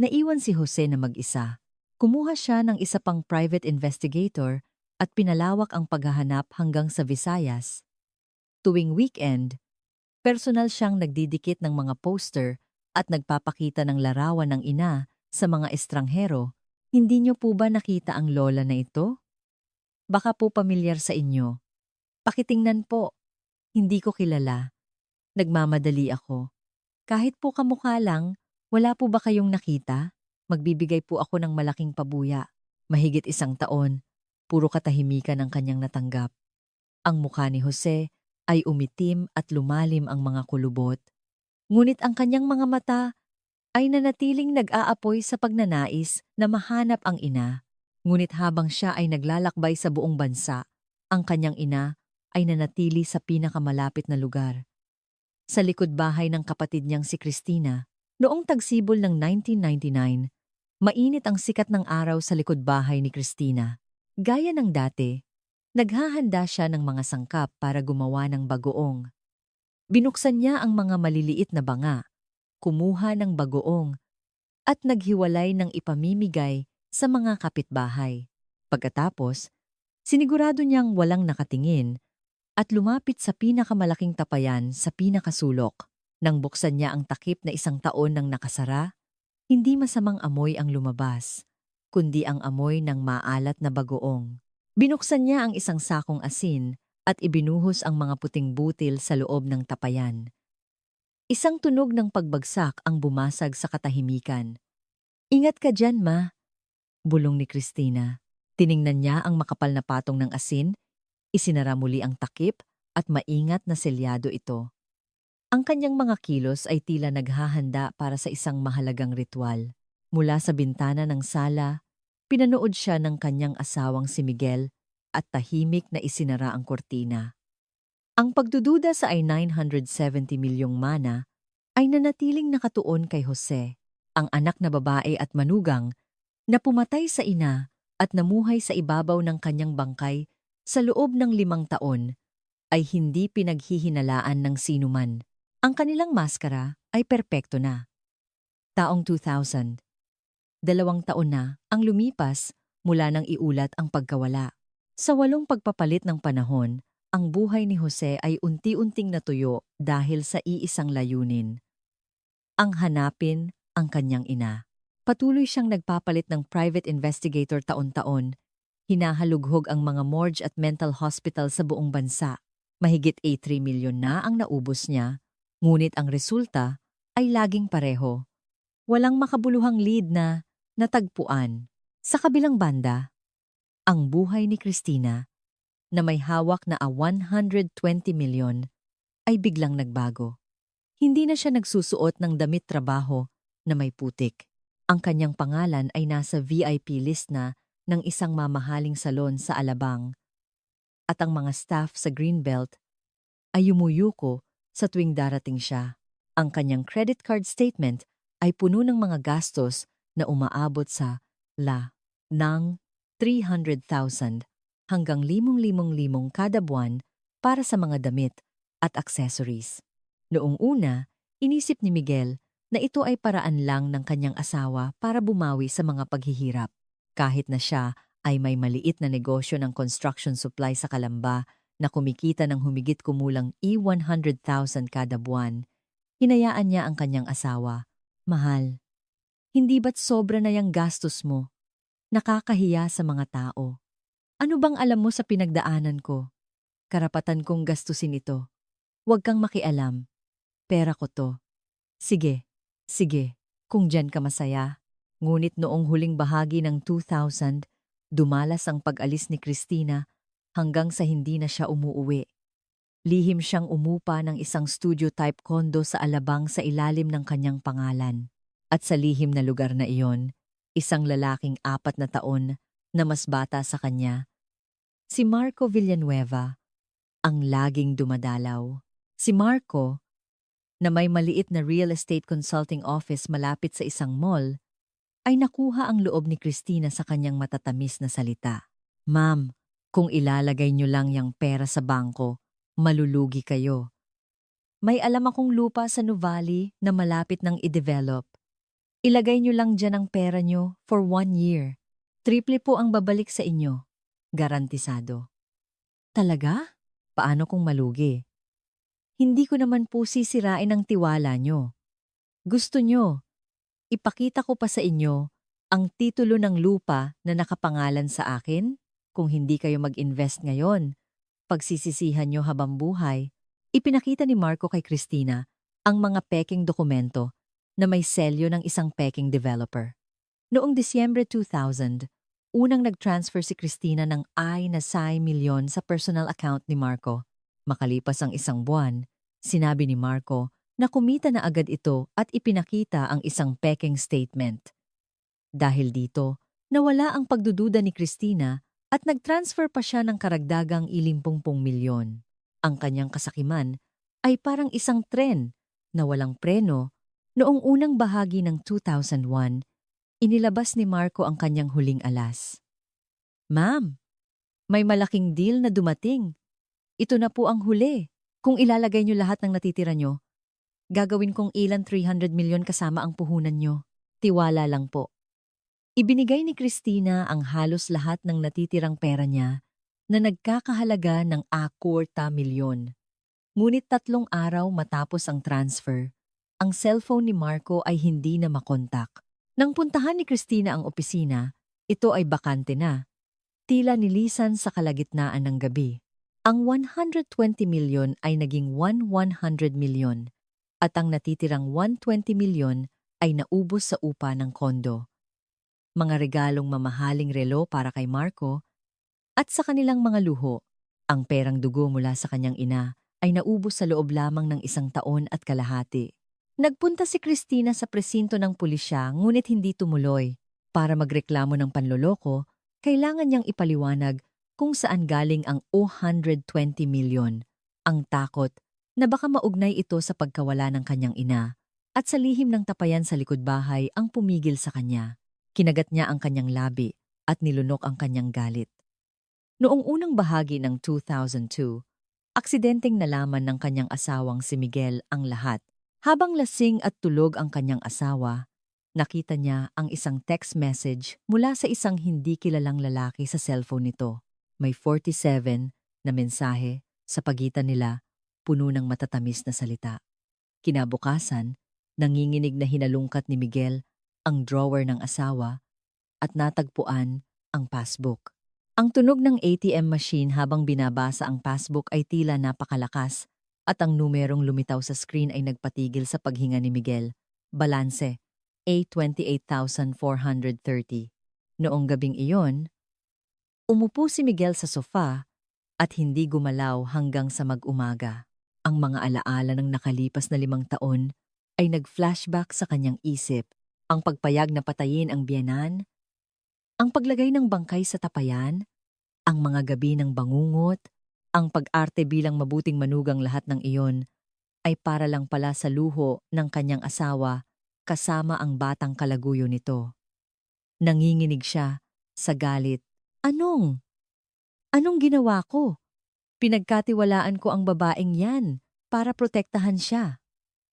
naiwan si Jose na mag-isa. Kumuha siya ng isa pang private investigator at pinalawak ang paghahanap hanggang sa Visayas. Tuwing weekend, personal siyang nagdidikit ng mga poster at nagpapakita ng larawan ng ina sa mga estranghero. Hindi niyo po ba nakita ang lola na ito? Baka po pamilyar sa inyo. Pakitingnan po. Hindi ko kilala. Nagmamadali ako. Kahit po kamukha lang, wala po ba kayong nakita? Magbibigay po ako ng malaking pabuya. Mahigit 1 taon. Puro katahimikan ang kanyang natanggap. Ang mukha ni Jose ay umitim at lumalim ang mga kulubot. Ngunit ang kanyang mga mata ay nanatiling nag-aapoy sa pagnanais na mahanap ang ina. Ngunit habang siya ay naglalakbay sa buong bansa, ang kanyang ina ay nanatili sa pinakamalapit na lugar. Sa likod bahay ng kapatid niyang si Christina, noong tagsibol ng 1999, mainit ang sikat ng araw sa likod bahay ni Christina. Gaya ng dati, naghahanda siya ng mga sangkap para gumawa ng bagoong. Binuksan niya ang mga maliliit na banga, kumuha ng bagoong, at naghiwalay ng ipamimigay sa mga kapitbahay. Pagkatapos, sinigurado niyang walang nakatingin at lumapit sa pinakamalaking tapayan sa pinakasulok. Nang buksan niya ang takip na 1 taon nang nakasara, hindi masamang amoy ang lumabas, kundi ang amoy ng maalat na bagoong. Binuksan niya ang isang sakong asin at ibinuhos ang mga puting butil sa loob ng tapayan. Isang tunog ng pagbagsak ang bumasag sa katahimikan. "Ingat ka dyan, ma," bulong ni Christina. Tiningnan niya ang makapal na patong ng asin, isinara muli ang takip at maingat na selyado ito. Ang kanyang mga kilos ay tila naghahanda para sa isang mahalagang ritual. Mula sa bintana ng sala, pinanood siya ng kanyang asawang si Miguel at tahimik na isinara ang kortina. Ang pagdududa sa ay 970 milyong mana ay nanatiling nakatuon kay Jose, ang anak na babae at manugang na pumatay sa ina at namuhay sa ibabaw ng kanyang bangkay sa loob ng 5 taon ay hindi pinaghihinalaan ng sinuman. Ang kanilang maskara ay perpekto na. Taong 2000. 2 taon na ang lumipas mula nang iulat ang pagkawala. Sa 8 pagpapalit ng panahon, ang buhay ni Jose ay unti-unting natuyo dahil sa iisang layunin. Ang hanapin ang kanyang ina. Patuloy siyang nagpapalit ng private investigator taon-taon. Hinahalughog ang mga morgue at mental hospital sa buong bansa. Mahigit 3 milyon na ang naubos niya, ngunit ang resulta ay laging pareho. Walang makabuluhang lead na natagpuan. Sa kabilang banda, ang buhay ni Christina, na may hawak na 120 milyon, ay biglang nagbago. Hindi na siya nagsusuot ng damit trabaho na may putik. Ang kanyang pangalan ay nasa VIP list na ng isang mamahaling salon sa Alabang, at ang mga staff sa Greenbelt ay yumuyuko sa tuwing darating siya. Ang kanyang credit card statement ay puno ng mga gastos na umaabot sa ng 300,000 hanggang 5,000 kada buwan para sa mga damit at accessories. Noong una, inisip ni Miguel na ito ay paraan lang ng kanyang asawa para bumawi sa mga paghihirap. Kahit na siya ay may maliit na negosyo ng construction supply sa Calamba na kumikita ng humigit kumulang 100,000 kada buwan, hinayaan niya ang kanyang asawa. "Mahal, hindi ba't sobra na yang gastos mo? Nakakahiya sa mga tao. Ano bang alam mo sa pinagdaanan ko? Karapatan kong gastusin ito. Huwag kang makialam. Pera ko to. Sige, sige, kung diyan ka masaya." Ngunit noong huling bahagi ng 2000, dumalas ang pag-alis ni Christina hanggang sa hindi na siya umuuwi. Lihim siyang umupa ng isang studio-type condo sa Alabang sa ilalim ng kanyang pangalan. At sa lihim na lugar na iyon, isang lalaking 4 taon na mas bata sa kanya, si Marco Villanueva, ang laging dumadalaw. Si Marco, na may maliit na real estate consulting office malapit sa isang mall, ay nakuha ang loob ni Christina sa kanyang matatamis na salita. "Ma'am, kung ilalagay niyo lang yang pera sa bangko, malulugi kayo. May alam akong lupa sa Nuvali na malapit ng i-develop. Ilagay niyo lang dyan ang pera niyo for 1 year. Triple po ang babalik sa inyo. Garantisado." "Talaga? Paano kung malugi?" "Hindi ko naman po sisirain ang tiwala niyo. Gusto niyo, ipakita ko pa sa inyo ang titulo ng lupa na nakapangalan sa akin? Kung hindi kayo mag-invest ngayon, pagsisisihan niyo habang buhay." Ipinakita ni Marco kay Christina ang mga peking dokumento na may selyo ng isang peking developer. Noong Disyembre 2000, unang nag-transfer si Christina ng milyon sa personal account ni Marco. Makalipas ang 1 buwan, sinabi ni Marco na kumita na agad ito at ipinakita ang isang pekeng statement. Dahil dito, nawala ang pagdududa ni Christina at nag-transfer pa siya ng karagdagang 50 milyon. Ang kanyang kasakiman ay parang isang tren na walang preno. Noong unang bahagi ng 2001, inilabas ni Marco ang kanyang huling alas. Ma'am, may malaking deal na dumating. Ito na po ang huli. Kung ilalagay niyo lahat ng natitira niyo, gagawin kong ilan 300 milyon kasama ang puhunan niyo. Tiwala lang po. Ibinigay ni Christina ang halos lahat ng natitirang pera niya na nagkakahalaga ng 40 milyon. Ngunit 3 araw matapos ang transfer, ang cellphone ni Marco ay hindi na makontak. Nang puntahan ni Christina ang opisina, ito ay bakante na. Tila nilisan sa kalagitnaan ng gabi. Ang 120 milyon ay naging 100 milyon at ang natitirang 120 milyon ay naubos sa upa ng kondo. Mga regalong mamahaling relo para kay Marco at sa kanilang mga luho, ang perang dugo mula sa kanyang ina ay naubos sa loob lamang ng 1 taon at kalahati. Nagpunta si Christina sa presinto ng pulisya ngunit hindi tumuloy. Para magreklamo ng panloloko, kailangan niyang ipaliwanag kung saan galing ang 120 milyon. Ang takot na baka maugnay ito sa pagkawala ng kanyang ina at sa lihim ng tapayan sa likod bahay ang pumigil sa kanya. Kinagat niya ang kanyang labi at nilunok ang kanyang galit. Noong unang bahagi ng 2002, aksidenteng nalaman ng kanyang asawang si Miguel ang lahat. Habang lasing at tulog ang kanyang asawa, nakita niya ang isang text message mula sa isang hindi kilalang lalaki sa cellphone nito. May 47 na mensahe sa pagitan nila, puno ng matatamis na salita. Kinabukasan, nanginginig na hinalungkat ni Miguel ang drawer ng asawa at natagpuan ang passbook. Ang tunog ng ATM machine habang binabasa ang passbook ay tila napakalakas at ang numerong lumitaw sa screen ay nagpatigil sa paghinga ni Miguel. Balanse, A28,430. Noong gabing iyon, umupo si Miguel sa sofa at hindi gumalaw hanggang sa mag-umaga. Ang mga alaala ng nakalipas na 5 taon ay nag-flashback sa kanyang isip. Ang pagpayag na patayin ang biyenan, ang paglagay ng bangkay sa tapayan, ang mga gabi ng bangungot, ang pag-arte bilang mabuting manugang, lahat ng iyon ay para lang pala sa luho ng kanyang asawa kasama ang batang kalaguyo nito. Nanginginig siya sa galit. Anong ginawa ko? Pinagkatiwalaan ko ang babaeng yan para protektahan siya.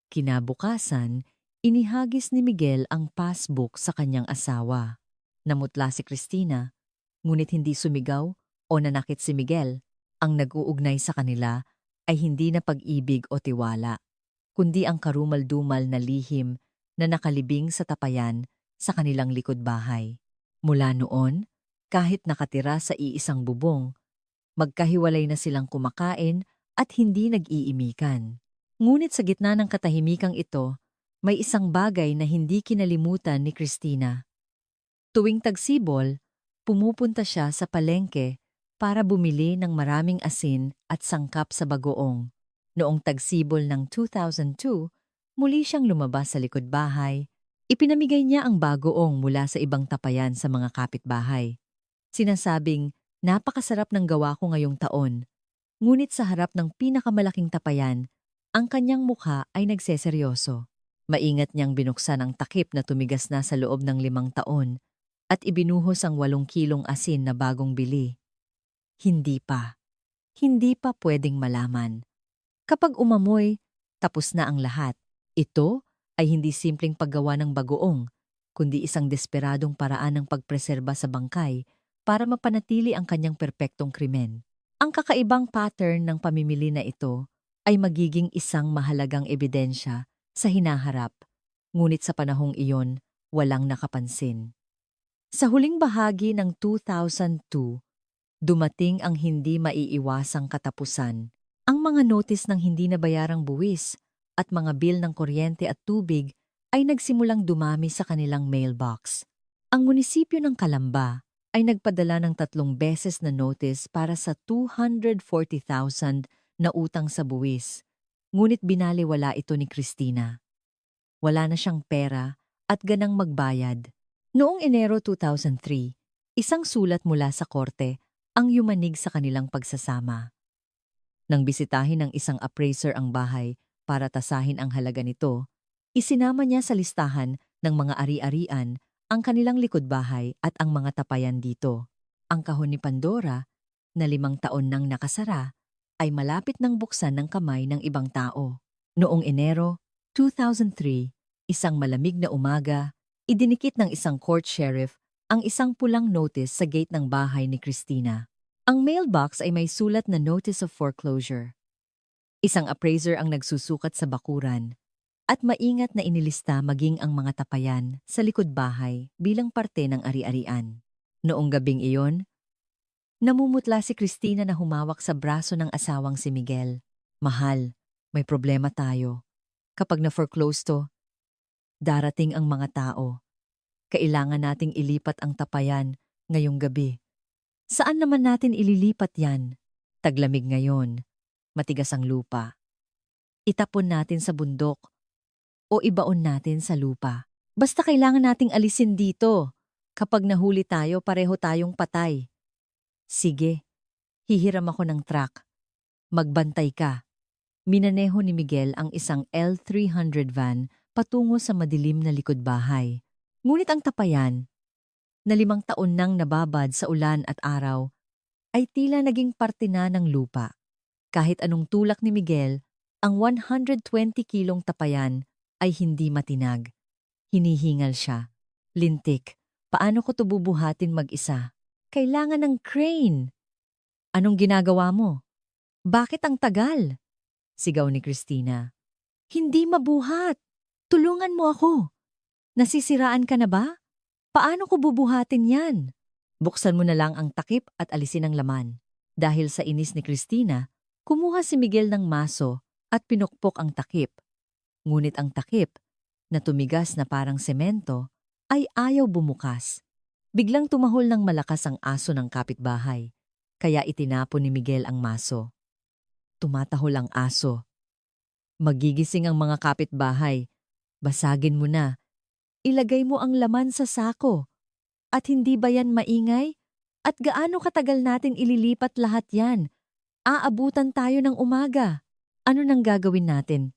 Kinabukasan, inihagis ni Miguel ang passbook sa kanyang asawa. Namutla si Christina, ngunit hindi sumigaw o nanakit si Miguel. Ang nag-uugnay sa kanila ay hindi na pag-ibig o tiwala, kundi ang karumal-dumal na lihim na nakalibing sa tapayan sa kanilang likod bahay. Mula noon, kahit nakatira sa iisang bubong, magkahiwalay na silang kumakain at hindi nag-iimikan. Ngunit sa gitna ng katahimikang ito, may isang bagay na hindi kinalimutan ni Christina. Tuwing tagsibol, pumupunta siya sa palengke para bumili ng maraming asin at sangkap sa bagoong. Noong tagsibol ng 2002, muli siyang lumabas sa likod bahay. Ipinamigay niya ang bagoong mula sa ibang tapayan sa mga kapitbahay. Sinasabing, napakasarap ng gawa ko ngayong taon. Ngunit sa harap ng pinakamalaking tapayan, ang kanyang mukha ay nagseseryoso. Maingat niyang binuksan ang takip na tumigas na sa loob ng 5 taon at ibinuhos ang 8 kilong asin na bagong bili. Hindi pa pwedeng malaman. Kapag umamoy, tapos na ang lahat. Ito ay hindi simpleng paggawa ng bagoong, kundi isang desperadong paraan ng pagpreserba sa bangkay para mapanatili ang kanyang perpektong krimen. Ang kakaibang pattern ng pamimili na ito ay magiging isang mahalagang ebidensya sa hinaharap, ngunit sa panahong iyon, walang nakapansin. Sa huling bahagi ng 2002, dumating ang hindi maiiwasang katapusan. Ang mga notis ng hindi nabayarang buwis at mga bill ng kuryente at tubig ay nagsimulang dumami sa kanilang mailbox. Ang munisipyo ng Calamba ay nagpadala ng 3 beses na notice para sa 240,000 na utang sa buwis. Ngunit binaliwala ito ni Christina. Wala na siyang pera at ganang magbayad. Noong Enero 2003, isang sulat mula sa korte ang yumanig sa kanilang pagsasama. Nang bisitahin ng isang appraiser ang bahay para tasahin ang halaga nito, isinama niya sa listahan ng mga ari-arian ang kanilang likod bahay at ang mga tapayan dito. Ang kahon ni Pandora, na 5 taon nang nakasara, ay malapit nang buksan ng kamay ng ibang tao. Noong Enero 2003, isang malamig na umaga, idinikit ng isang court sheriff ang isang pulang notice sa gate ng bahay ni Christina. Ang mailbox ay may sulat na notice of foreclosure. Isang appraiser ang nagsusukat sa bakuran at maingat na inilista maging ang mga tapayan sa likod bahay bilang parte ng ari-arian. Noong gabing iyon, namumutla si Christina na humawak sa braso ng asawang si Miguel. Mahal, may problema tayo. Kapag na-foreclose to, darating ang mga tao. Kailangan nating ilipat ang tapayan ngayong gabi. Saan naman natin ililipat yan? Taglamig ngayon, matigas ang lupa. Itapon natin sa bundok o ibaon natin sa lupa. Basta kailangan nating alisin dito. Kapag nahuli tayo, pareho tayong patay. Sige, hihiram ako ng truck. Magbantay ka. Minaneho ni Miguel ang isang L300 van patungo sa madilim na likod bahay. Ngunit ang tapayan, na 5 taon nang nababad sa ulan at araw, ay tila naging parte na ng lupa. Kahit anong tulak ni Miguel, ang 120 kilong tapayan ay hindi matinag. Hinihingal siya. Lintik, paano ko to bubuhatin mag-isa? Kailangan ng crane. Anong ginagawa mo? Bakit ang tagal? Sigaw ni Christina. Hindi mabuhat. Tulungan mo ako. Nasisiraan ka na ba? Paano ko bubuhatin yan? Buksan mo na lang ang takip at alisin ang laman. Dahil sa inis ni Christina, kumuha si Miguel ng maso at pinukpok ang takip. Ngunit ang takip, na tumigas na parang semento, ay ayaw bumukas. Biglang tumahol ng malakas ang aso ng kapitbahay, kaya itinapon ni Miguel ang maso. Tumatahol ang aso. Magigising ang mga kapitbahay. Basagin mo na. Ilagay mo ang laman sa sako. At hindi ba yan maingay? At gaano katagal natin ililipat lahat yan? Aabutan tayo ng umaga. Ano nang gagawin natin?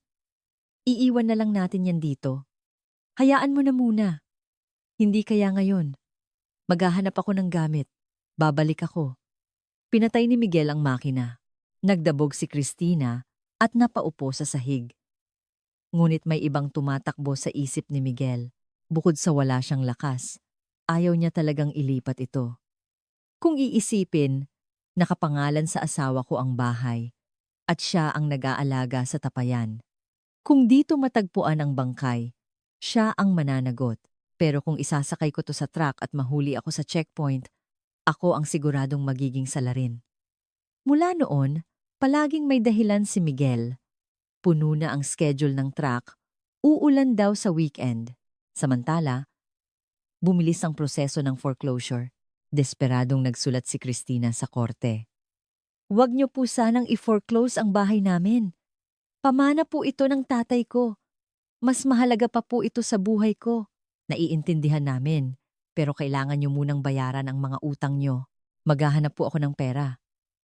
Iiwan na lang natin yan dito. Hayaan mo na muna. Hindi kaya ngayon. Maghahanap ako ng gamit. Babalik ako. Pinatay ni Miguel ang makina. Nagdabog si Christina at napaupo sa sahig. Ngunit may ibang tumatakbo sa isip ni Miguel. Bukod sa wala siyang lakas, ayaw niya talagang ilipat ito. Kung iisipin, nakapangalan sa asawa ko ang bahay at siya ang nag-aalaga sa tapayan. Kung dito matagpuan ang bangkay, siya ang mananagot. Pero kung isasakay ko to sa truck at mahuli ako sa checkpoint, ako ang siguradong magiging salarin. Mula noon, palaging may dahilan si Miguel. Puno na ang schedule ng truck, uulan daw sa weekend. Samantala, bumilis ang proseso ng foreclosure. Desperadong nagsulat si Christina sa korte. Huwag niyo po sanang i-foreclose ang bahay namin. Pamana po ito ng tatay ko. Mas mahalaga pa po ito sa buhay ko. Naiintindihan namin, pero kailangan niyo munang bayaran ang mga utang niyo. Maghahanap po ako ng pera.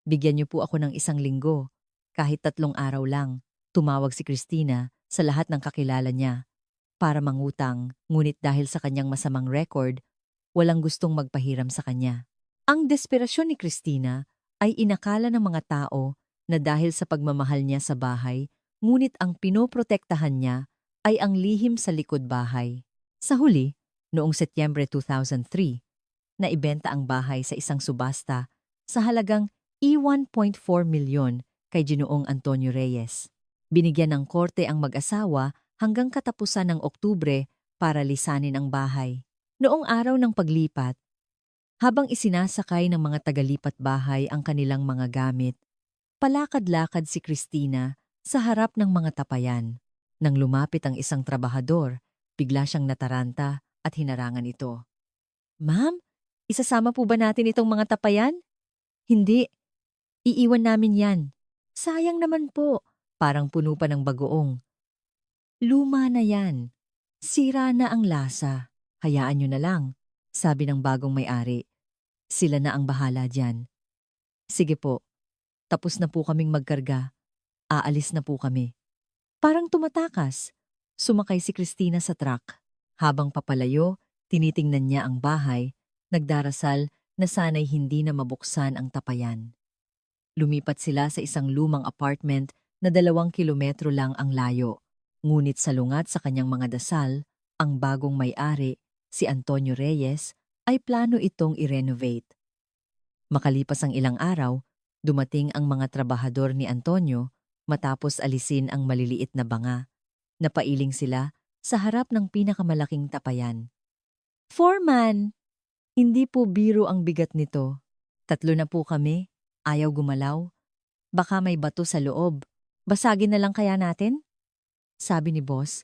Bigyan niyo po ako ng 1 linggo. Kahit 3 araw lang, tumawag si Christina sa lahat ng kakilala niya para mangutang, ngunit dahil sa kanyang masamang record, walang gustong magpahiram sa kanya. Ang desperasyon ni Christina ay inakala ng mga tao na dahil sa pagmamahal niya sa bahay, ngunit ang pinoprotektahan niya ay ang lihim sa likod bahay. Sa huli, noong Setyembre 2003, naibenta ang bahay sa isang subasta sa halagang ₱1.4 milyon kay Ginoong Antonio Reyes. Binigyan ng korte ang mag-asawa hanggang katapusan ng Oktubre para lisanin ang bahay. Noong araw ng paglipat, habang isinasakay ng mga tagalipat bahay ang kanilang mga gamit, palakad-lakad si Christina sa harap ng mga tapayan. Nang lumapit ang isang trabahador, bigla siyang nataranta at hinarangan ito. Ma'am, isasama po ba natin itong mga tapayan? Hindi. Iiwan namin yan. Sayang naman po. parang puno pa ng bagoong. Luma na yan. Sira na ang lasa. Hayaan nyo na lang, sabi ng bagong may-ari. Sila na ang bahala dyan. Sige po, tapos na po kaming magkarga. Aalis na po kami. Parang tumatakas. Sumakay si Christina sa truck. Habang papalayo, tinitingnan niya ang bahay, nagdarasal na sana'y hindi na mabuksan ang tapayan. Lumipat sila sa isang lumang apartment na 2 kilometro lang ang layo. Ngunit salungat sa kanyang mga dasal, ang bagong may-ari, si Antonio Reyes, ay plano itong i-renovate. Makalipas ang ilang araw, dumating ang mga trabahador ni Antonio matapos alisin ang maliliit na banga. Napailing sila sa harap ng pinakamalaking tapayan. Foreman! Hindi po biro ang bigat nito. 3 na po kami. Ayaw gumalaw. Baka may bato sa loob. Basagin na lang kaya natin? Sabi ni boss.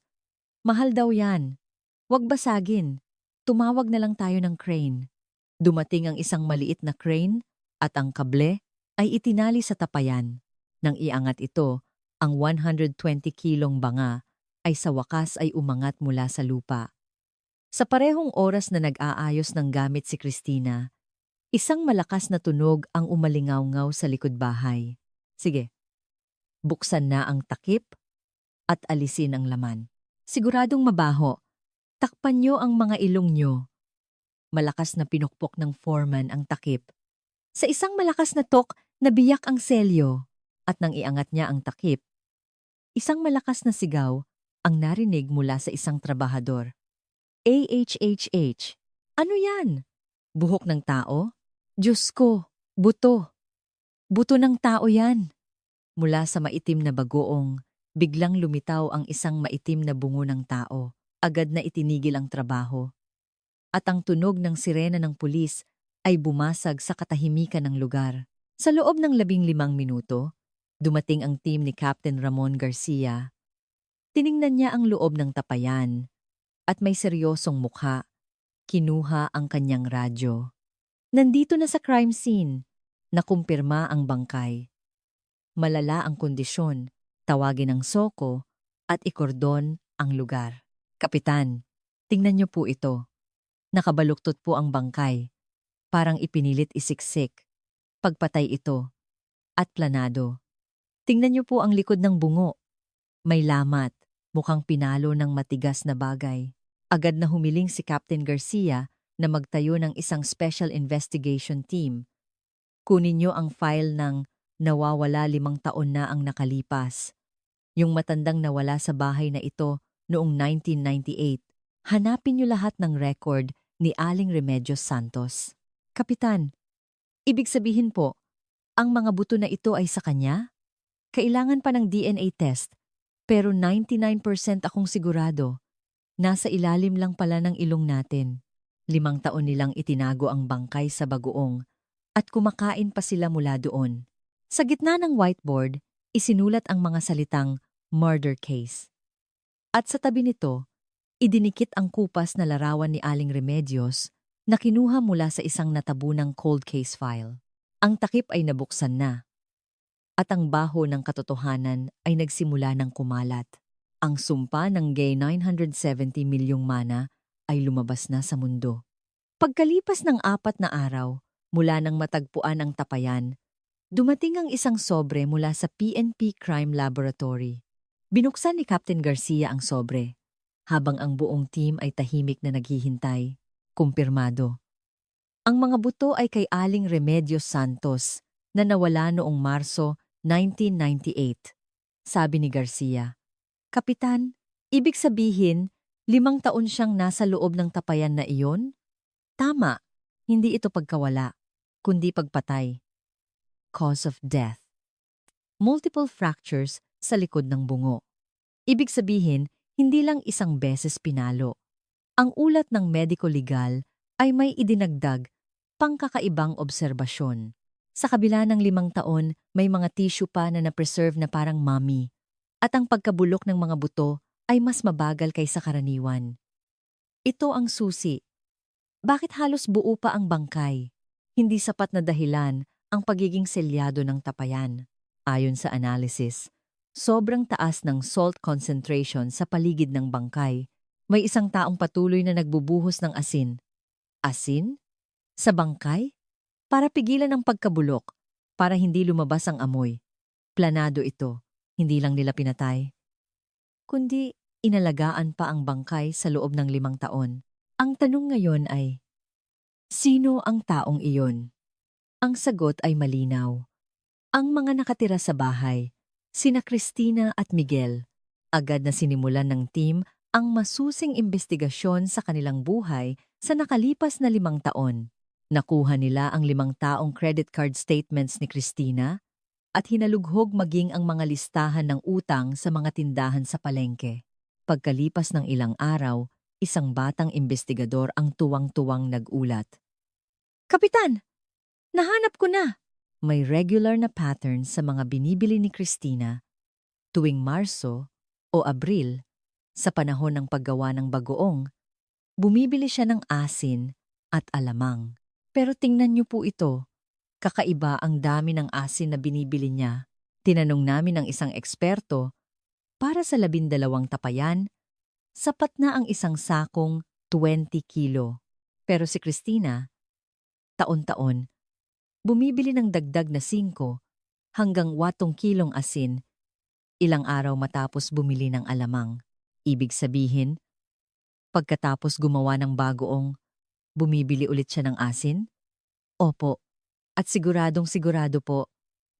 Mahal daw yan. Huwag basagin. Tumawag na lang tayo ng crane. Dumating ang isang maliit na crane at ang kable ay itinali sa tapayan. Nang iangat ito, ang 120 kilong banga ay sa wakas ay umangat mula sa lupa. Sa parehong oras na nag-aayos ng gamit si Christina, isang malakas na tunog ang umalingaw-ngaw sa likod bahay. Sige, buksan na ang takip at alisin ang laman. Siguradong mabaho. Takpan nyo ang mga ilong nyo. Malakas na pinukpok ng foreman ang takip. Sa isang malakas na tok, nabiyak ang selyo at nang iangat niya ang takip, isang malakas na sigaw ang narinig mula sa isang trabahador. AHHH. Ano yan? Buhok ng tao? Diyos ko, buto. Buto ng tao yan. Mula sa maitim na bagoong, biglang lumitaw ang isang maitim na bungo ng tao. Agad na itinigil ang trabaho. At ang tunog ng sirena ng pulis ay bumasag sa katahimikan ng lugar. Sa loob ng 15 minuto, dumating ang team ni Captain Ramon Garcia. Tiningnan niya ang loob ng tapayan at may seryosong mukha. Kinuha ang kanyang radyo. Nandito na sa crime scene. Nakumpirma ang bangkay. Malala ang kondisyon. Tawagin ang soko at ikordon ang lugar. Kapitan, tingnan niyo po ito. Nakabaluktot po ang bangkay. Parang ipinilit isiksik. Pagpatay ito. At planado. Tingnan niyo po ang likod ng bungo. May lamat. Mukhang pinalo ng matigas na bagay. Agad na humiling si Captain Garcia na magtayo ng isang special investigation team. Kunin niyo ang file ng nawawala 5 taon na ang nakalipas. Yung matandang nawala sa bahay na ito noong 1998. Hanapin niyo lahat ng record ni Aling Remedios Santos. Kapitan, ibig sabihin po, ang mga buto na ito ay sa kanya? Kailangan pa ng DNA test, pero 99% akong sigurado. Nasa ilalim lang pala ng ilong natin. 5 taon nilang itinago ang bangkay sa bagoong at kumakain pa sila mula doon. Sa gitna ng whiteboard, isinulat ang mga salitang murder case. At sa tabi nito, idinikit ang kupas na larawan ni Aling Remedios na kinuha mula sa isang natabunang cold case file. Ang takip ay nabuksan na. At ang baho ng katotohanan ay nagsimula ng kumalat. Ang sumpa ng gay 970 milyong mana ay lumabas na sa mundo. Pagkalipas ng 4 na araw, mula nang matagpuan ang tapayan, dumating ang isang sobre mula sa PNP Crime Laboratory. Binuksan ni Captain Garcia ang sobre, habang ang buong team ay tahimik na naghihintay. Kumpirmado. Ang mga buto ay kay Aling Remedios Santos na nawala noong Marso 1998. Sabi ni Garcia. Kapitan, ibig sabihin, 5 taon siyang nasa loob ng tapayan na iyon? Tama, hindi ito pagkawala, kundi pagpatay. Cause of death. Multiple fractures sa likod ng bungo. Ibig sabihin, hindi lang isang beses pinalo. Ang ulat ng mediko-legal ay may idinagdag pangkakaibang obserbasyon. Sa kabila ng 5 taon, may mga tissue pa na na-preserve na parang mummy. At ang pagkabulok ng mga buto ay mas mabagal kaysa karaniwan. Ito ang susi. Bakit halos buo pa ang bangkay? Hindi sapat na dahilan ang pagiging selyado ng tapayan. Ayon sa analysis, Sobrang taas ng salt concentration sa paligid ng bangkay. May isang taong patuloy na nagbubuhos ng asin. Asin? Sa bangkay? Para pigilan ang pagkabulok, para hindi lumabas ang amoy. Planado ito, hindi lang nila pinatay. Kundi inalagaan pa ang bangkay sa loob ng 5 taon. Ang tanong ngayon ay, sino ang taong iyon? Ang sagot ay malinaw. Ang mga nakatira sa bahay, sina Cristina at Miguel, agad na sinimulan ng team ang masusing imbestigasyon sa kanilang buhay sa nakalipas na 5 taon. Nakuha nila ang 5 taong credit card statements ni Cristina at hinalughog maging ang mga listahan ng utang sa mga tindahan sa palengke. Pagkalipas ng ilang araw, isang batang imbestigador ang tuwang-tuwang nag-ulat. Kapitan! Nahanap ko na! May regular na pattern sa mga binibili ni Cristina tuwing Marso o Abril, sa panahon ng paggawa ng bagoong, bumibili siya ng asin at alamang. Pero tingnan niyo po ito, kakaiba ang dami ng asin na binibili niya. Tinanong namin ng isang eksperto, para sa 12 tapayan, sapat na ang isang sakong 20 kilo. Pero si Cristina, taon-taon, bumibili ng dagdag na 5 hanggang 8 kilong asin, ilang araw matapos bumili ng alamang. Ibig sabihin, pagkatapos gumawa ng bagoong, bumibili ulit siya ng asin? Opo, at siguradong sigurado po,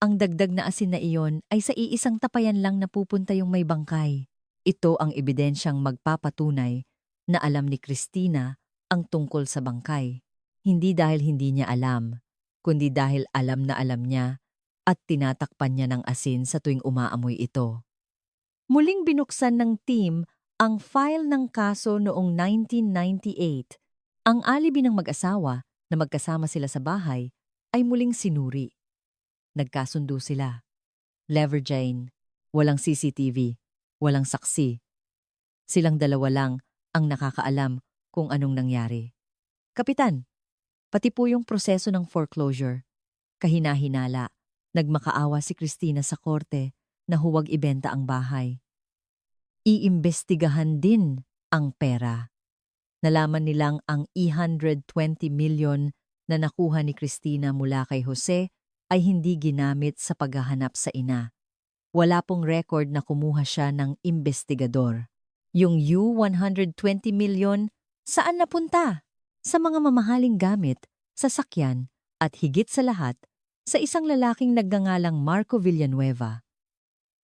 ang dagdag na asin na iyon ay sa iisang tapayan lang napupunta yung may bangkay. Ito ang ebidensyang magpapatunay na alam ni Cristina ang tungkol sa bangkay. Hindi dahil hindi niya alam, kundi dahil alam na alam niya at tinatakpan niya ng asin sa tuwing umaamoy ito. Muling binuksan ng team ang file ng kaso noong 1998. Ang alibi ng mag-asawa na magkasama sila sa bahay ay muling sinuri. Nagkasundo sila. Leveraging, walang CCTV, walang saksi. Silang dalawa lang ang nakakaalam kung anong nangyari. Kapitan, pati po yung proseso ng foreclosure. Kahina-hinala, nagmakaawa si Cristina sa korte na huwag ibenta ang bahay. Iimbestigahan din ang pera. Nalaman nilang ang 120 million na nakuha ni Cristina mula kay Jose ay hindi ginamit sa paghahanap sa ina. Wala pong record na kumuha siya ng imbestigador. Yung U120 million, saan napunta? Sa mga mamahaling gamit, sasakyan, at higit sa lahat, sa isang lalaking nagngangalang Marco Villanueva.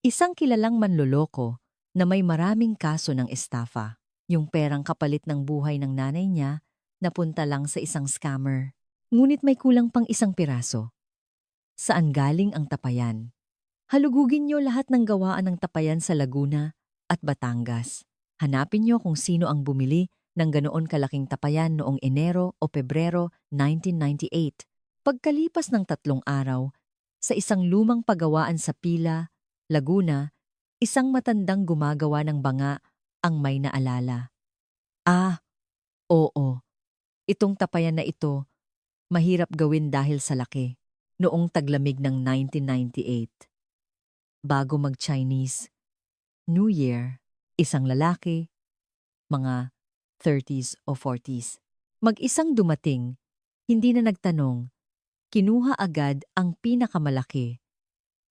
Isang kilalang manloloko na may maraming kaso ng estafa. Yung perang kapalit ng buhay ng nanay niya, napunta lang sa isang scammer. Ngunit may kulang pang isang piraso. Saan galing ang tapayan? Halugugin niyo lahat ng gawaan ng tapayan sa Laguna at Batangas. Hanapin niyo kung sino ang bumili ng ganoon kalaking tapayan noong Enero o Pebrero 1998. Pagkalipas ng 3 araw, sa isang lumang pagawaan sa Pila, Laguna, isang matandang gumagawa ng banga ang may naalala. Ah, oo. Itong tapayan na ito, mahirap gawin dahil sa laki. Noong taglamig ng 1998. Bago mag-Chinese New Year, isang lalaki, mga 30s o 40s, mag-isang dumating, hindi na nagtanong, kinuha agad ang pinakamalaki.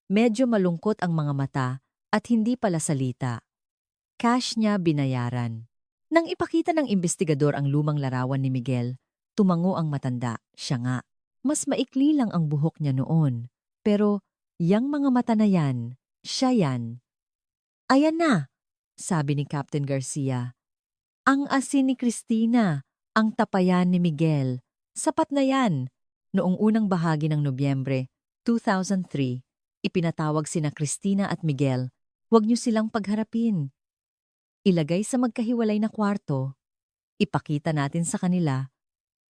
Medyo malungkot ang mga mata at hindi pala salita. Cash niya binayaran. Nang ipakita ng imbestigador ang lumang larawan ni Miguel, tumango ang matanda, siya nga. Mas maikli lang ang buhok niya noon, pero yang mga mata na yan, siya yan. Ayan na, sabi ni Captain Garcia. Ang asin ni Cristina, ang tapayan ni Miguel. Sapat na yan. Noong unang bahagi ng Nobyembre 2003, ipinatawag sina Cristina at Miguel, huwag niyo silang pagharapin. Ilagay sa magkahiwalay na kwarto, ipakita natin sa kanila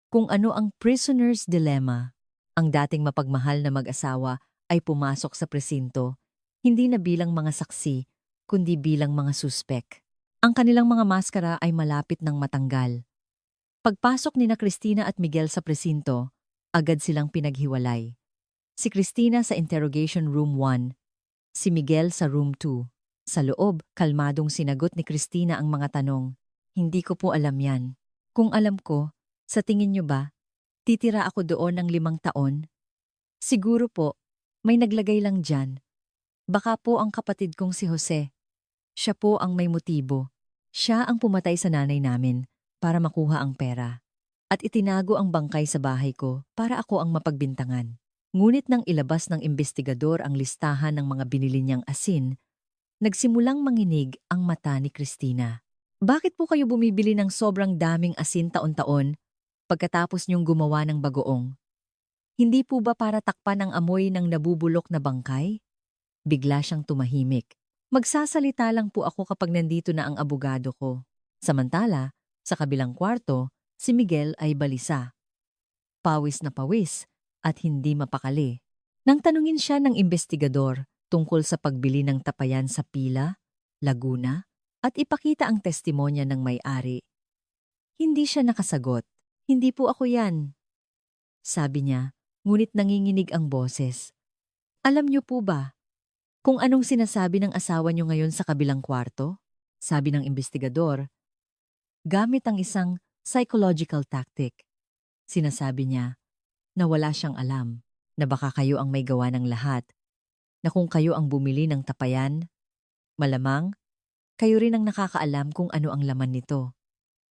kung ano ang prisoner's dilemma. Ang dating mapagmahal na mag-asawa ay pumasok sa presinto, hindi na bilang mga saksi, kundi bilang mga suspek. Ang kanilang mga maskara ay malapit ng matanggal. Pagpasok ni na Cristina at Miguel sa presinto, agad silang pinaghiwalay. Si Cristina sa Interrogation Room 1, Si Miguel sa room 2. Sa loob, kalmadong sinagot ni Christina ang mga tanong. Hindi ko po alam yan. Kung alam ko, sa tingin niyo ba, titira ako doon ng 5 taon? Siguro po, may naglagay lang dyan. Baka po ang kapatid kong si Jose. Siya po ang may motibo. Siya ang pumatay sa nanay namin para makuha ang pera. At itinago ang bangkay sa bahay ko para ako ang mapagbintangan. Ngunit nang ilabas ng investigador ang listahan ng mga binili niyang asin, nagsimulang manginig ang mata ni Christina. Bakit po kayo bumibili ng sobrang daming asin taon-taon pagkatapos niyong gumawa ng bagoong? Hindi po ba para takpan ang amoy ng nabubulok na bangkay? Bigla siyang tumahimik. Magsasalita lang po ako kapag nandito na ang abogado ko. Samantala, sa kabilang kwarto, si Miguel ay balisa. Pawis na pawis at hindi mapakali. Nang tanungin siya ng investigador tungkol sa pagbili ng tapayan sa Pila, Laguna, at ipakita ang testimonya ng may-ari, hindi siya nakasagot. Hindi po ako yan, sabi niya, ngunit nanginginig ang boses. Alam niyo po ba kung anong sinasabi ng asawa niyo ngayon sa kabilang kwarto? Sabi ng investigador, gamit ang isang psychological tactic. Sinasabi niya na wala siyang alam, na baka kayo ang may gawa ng lahat, na kung kayo ang bumili ng tapayan, malamang, kayo rin ang nakakaalam kung ano ang laman nito.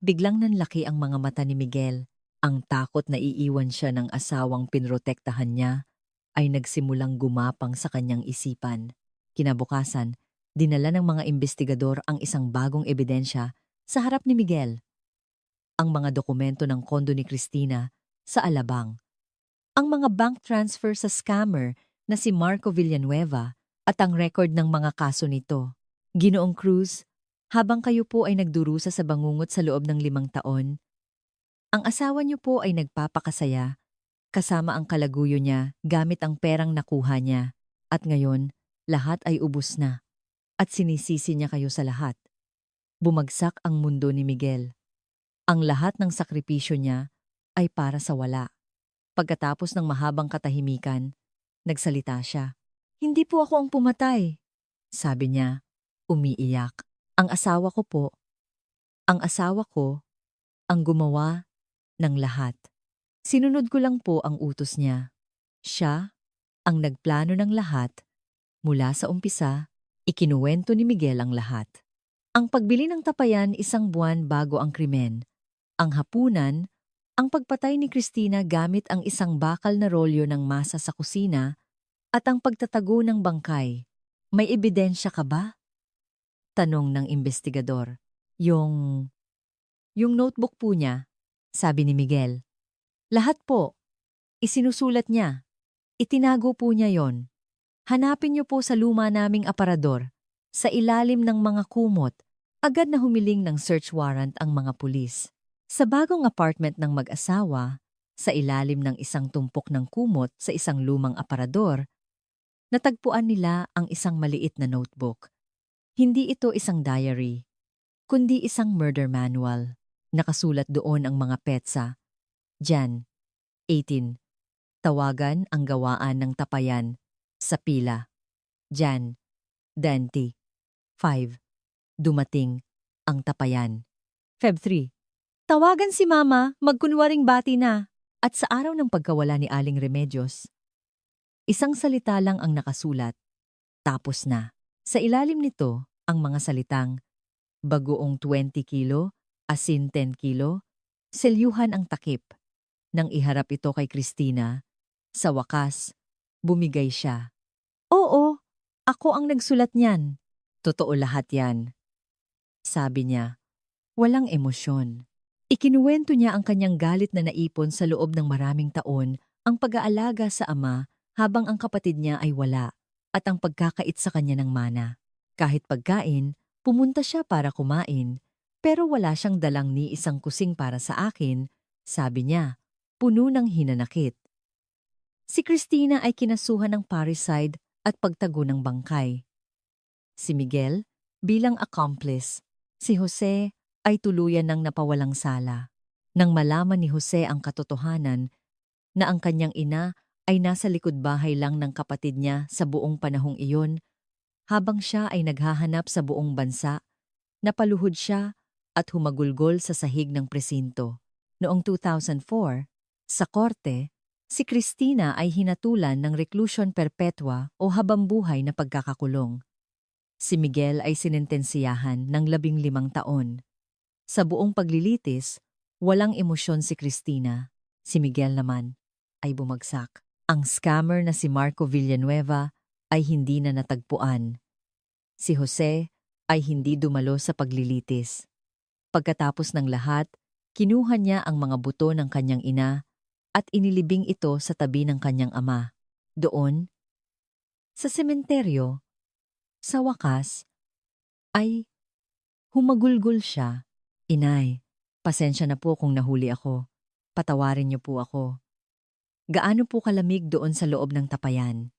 Biglang nanlaki ang mga mata ni Miguel. Ang takot na iiwan siya ng asawang pinrotektahan niya ay nagsimulang gumapang sa kanyang isipan. Kinabukasan, dinala ng mga investigador ang isang bagong ebidensya sa harap ni Miguel. Ang mga dokumento ng kondo ni Christina sa Alabang. Ang mga bank transfer sa scammer na si Marco Villanueva at ang record ng mga kaso nito. Ginoong Cruz, habang kayo po ay nagdurusa sa bangungot sa loob ng 5 taon, ang asawa niyo po ay nagpapakasaya kasama ang kalaguyo niya gamit ang perang nakuha niya at ngayon lahat ay ubos na at sinisisi niya kayo sa lahat. Bumagsak ang mundo ni Miguel. Ang lahat ng sakripisyo niya ay para sa wala. Pagkatapos ng mahabang katahimikan, nagsalita siya. Hindi po ako ang pumatay, sabi niya, umiiyak. Ang asawa ko po. Ang asawa ko ang gumawa ng lahat. Sinunod ko lang po ang utos niya. Siya ang nagplano ng lahat. Mula sa umpisa, ikinuwento ni Miguel ang lahat. Ang pagbili ng tapayan 1 buwan bago ang krimen. Ang hapunan, ang pagpatay ni Christina gamit ang isang bakal na rolyo ng masa sa kusina at ang pagtatago ng bangkay. May ebidensya ka ba? Tanong ng investigador. Yung notebook po niya, sabi ni Miguel. Lahat po. Isinusulat niya. Itinago po niya yon. Hanapin niyo po sa luma naming aparador. Sa ilalim ng mga kumot, agad na humiling ng search warrant ang mga pulis. Sa bagong apartment ng mag-asawa, sa ilalim ng isang tumpok ng kumot sa isang lumang aparador, natagpuan nila ang isang maliit na notebook. Hindi ito isang diary, kundi isang murder manual. Nakasulat doon ang mga petsa. Jan, 18. Tawagan ang gawaan ng tapayan sa Pila. Jan, 20. 5. Dumating ang tapayan. Feb 3. Tawagan si Mama, magkunwaring bati na. At sa araw ng pagkawala ni Aling Remedios, isang salita lang ang nakasulat. Tapos na. Sa ilalim nito, ang mga salitang bagoong 20 kilo, asin 10 kilo, selyuhan ang takip. Nang iharap ito kay Christina, sa wakas, bumigay siya. Oo, ako ang nagsulat niyan. Totoo lahat yan. Sabi niya, walang emosyon. Ikinuwento niya ang kanyang galit na naipon sa loob ng maraming taon, ang pag-aalaga sa ama habang ang kapatid niya ay wala, at ang pagkakait sa kanya ng mana. Kahit pagkain, pumunta siya para kumain, pero wala siyang dalang ni isang kusing para sa akin, sabi niya, puno ng hinanakit. Si Christina ay kinasuhan ng parricide at pagtago ng bangkay. Si Miguel bilang accomplice. Si Jose ay tuluyan ng napawalang sala. Nang malaman ni Jose ang katotohanan na ang kanyang ina ay nasa likod bahay lang ng kapatid niya sa buong panahong iyon, habang siya ay naghahanap sa buong bansa, napaluhod siya at humagulgol sa sahig ng presinto. Noong 2004, sa korte, si Cristina ay hinatulan ng reclusion perpetua o habambuhay na pagkakakulong. Si Miguel ay sinentensiyahan ng 15 taon. Sa buong paglilitis, walang emosyon si Cristina. Si Miguel naman ay bumagsak. Ang scammer na si Marco Villanueva ay hindi na natagpuan. Si Jose ay hindi dumalo sa paglilitis. Pagkatapos ng lahat, kinuha niya ang mga buto ng kanyang ina at inilibing ito sa tabi ng kanyang ama. Doon, sa sementeryo, sa wakas, ay humagulgol siya. Inay, pasensya na po kung nahuli ako. Patawarin niyo po ako. Gaano po kalamig doon sa loob ng tapayan?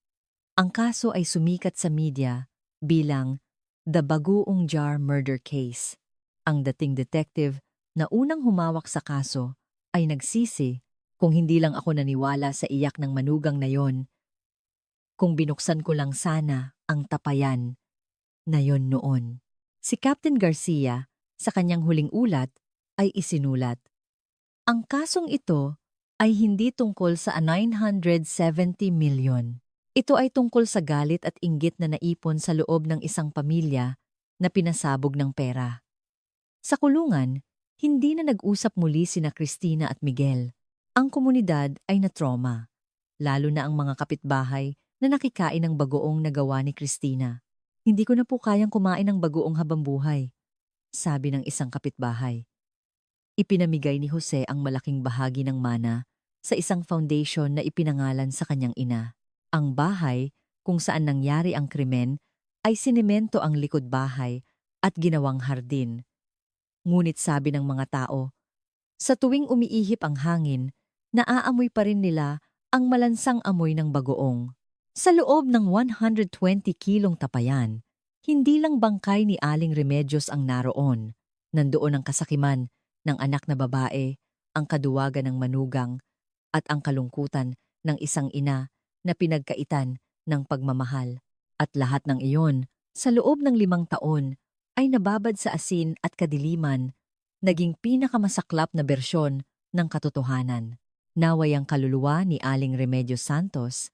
Ang kaso ay sumikat sa media bilang The Bagoong Jar Murder Case. Ang dating detective na unang humawak sa kaso ay nagsisi kung hindi lang ako naniwala sa iyak ng manugang na yon, kung binuksan ko lang sana ang tapayan na yon noon. Si Captain Garcia, sa kanyang huling ulat, ay isinulat, ang kasong ito ay hindi tungkol sa 970 million. Ito ay tungkol sa galit at inggit na naipon sa loob ng isang pamilya na pinasabog ng pera. Sa kulungan, hindi na nag-usap muli sina Cristina at Miguel. Ang komunidad ay na-trauma, lalo na ang mga kapitbahay na nakikain ng bagoong nagawa ni Cristina. Hindi ko na po kayang kumain ng bagoong habambuhay, sabi ng isang kapitbahay. Ipinamigay ni Jose ang malaking bahagi ng mana sa isang foundation na ipinangalan sa kanyang ina. Ang bahay kung saan nangyari ang krimen ay sinemento ang likod bahay at ginawang hardin. Ngunit sabi ng mga tao, sa tuwing umiihip ang hangin, naaamoy pa rin nila ang malansang amoy ng bagoong. Sa loob ng 120 kilong tapayan, hindi lang bangkay ni Aling Remedios ang naroon. Nandoon ang kasakiman ng anak na babae, ang kaduwagan ng manugang, at ang kalungkutan ng isang ina na pinagkaitan ng pagmamahal. At lahat ng iyon, sa loob ng 5 taon, ay nababad sa asin at kadiliman, naging pinakamasaklap na bersyon ng katotohanan. Naway ang kaluluwa ni Aling Remedios Santos,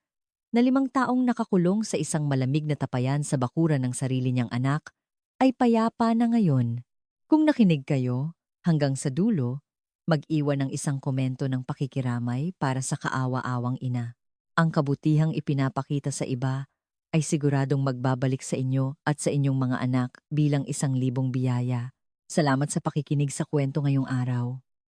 na 5 taong nakakulong sa isang malamig na tapayan sa bakuran ng sarili niyang anak, ay payapa na ngayon. Kung nakinig kayo, hanggang sa dulo, mag-iwan ng isang komento ng pakikiramay para sa kaawa-awang ina. Ang kabutihang ipinapakita sa iba ay siguradong magbabalik sa inyo at sa inyong mga anak bilang 1,000 biyaya. Salamat sa pakikinig sa kwento ngayong araw.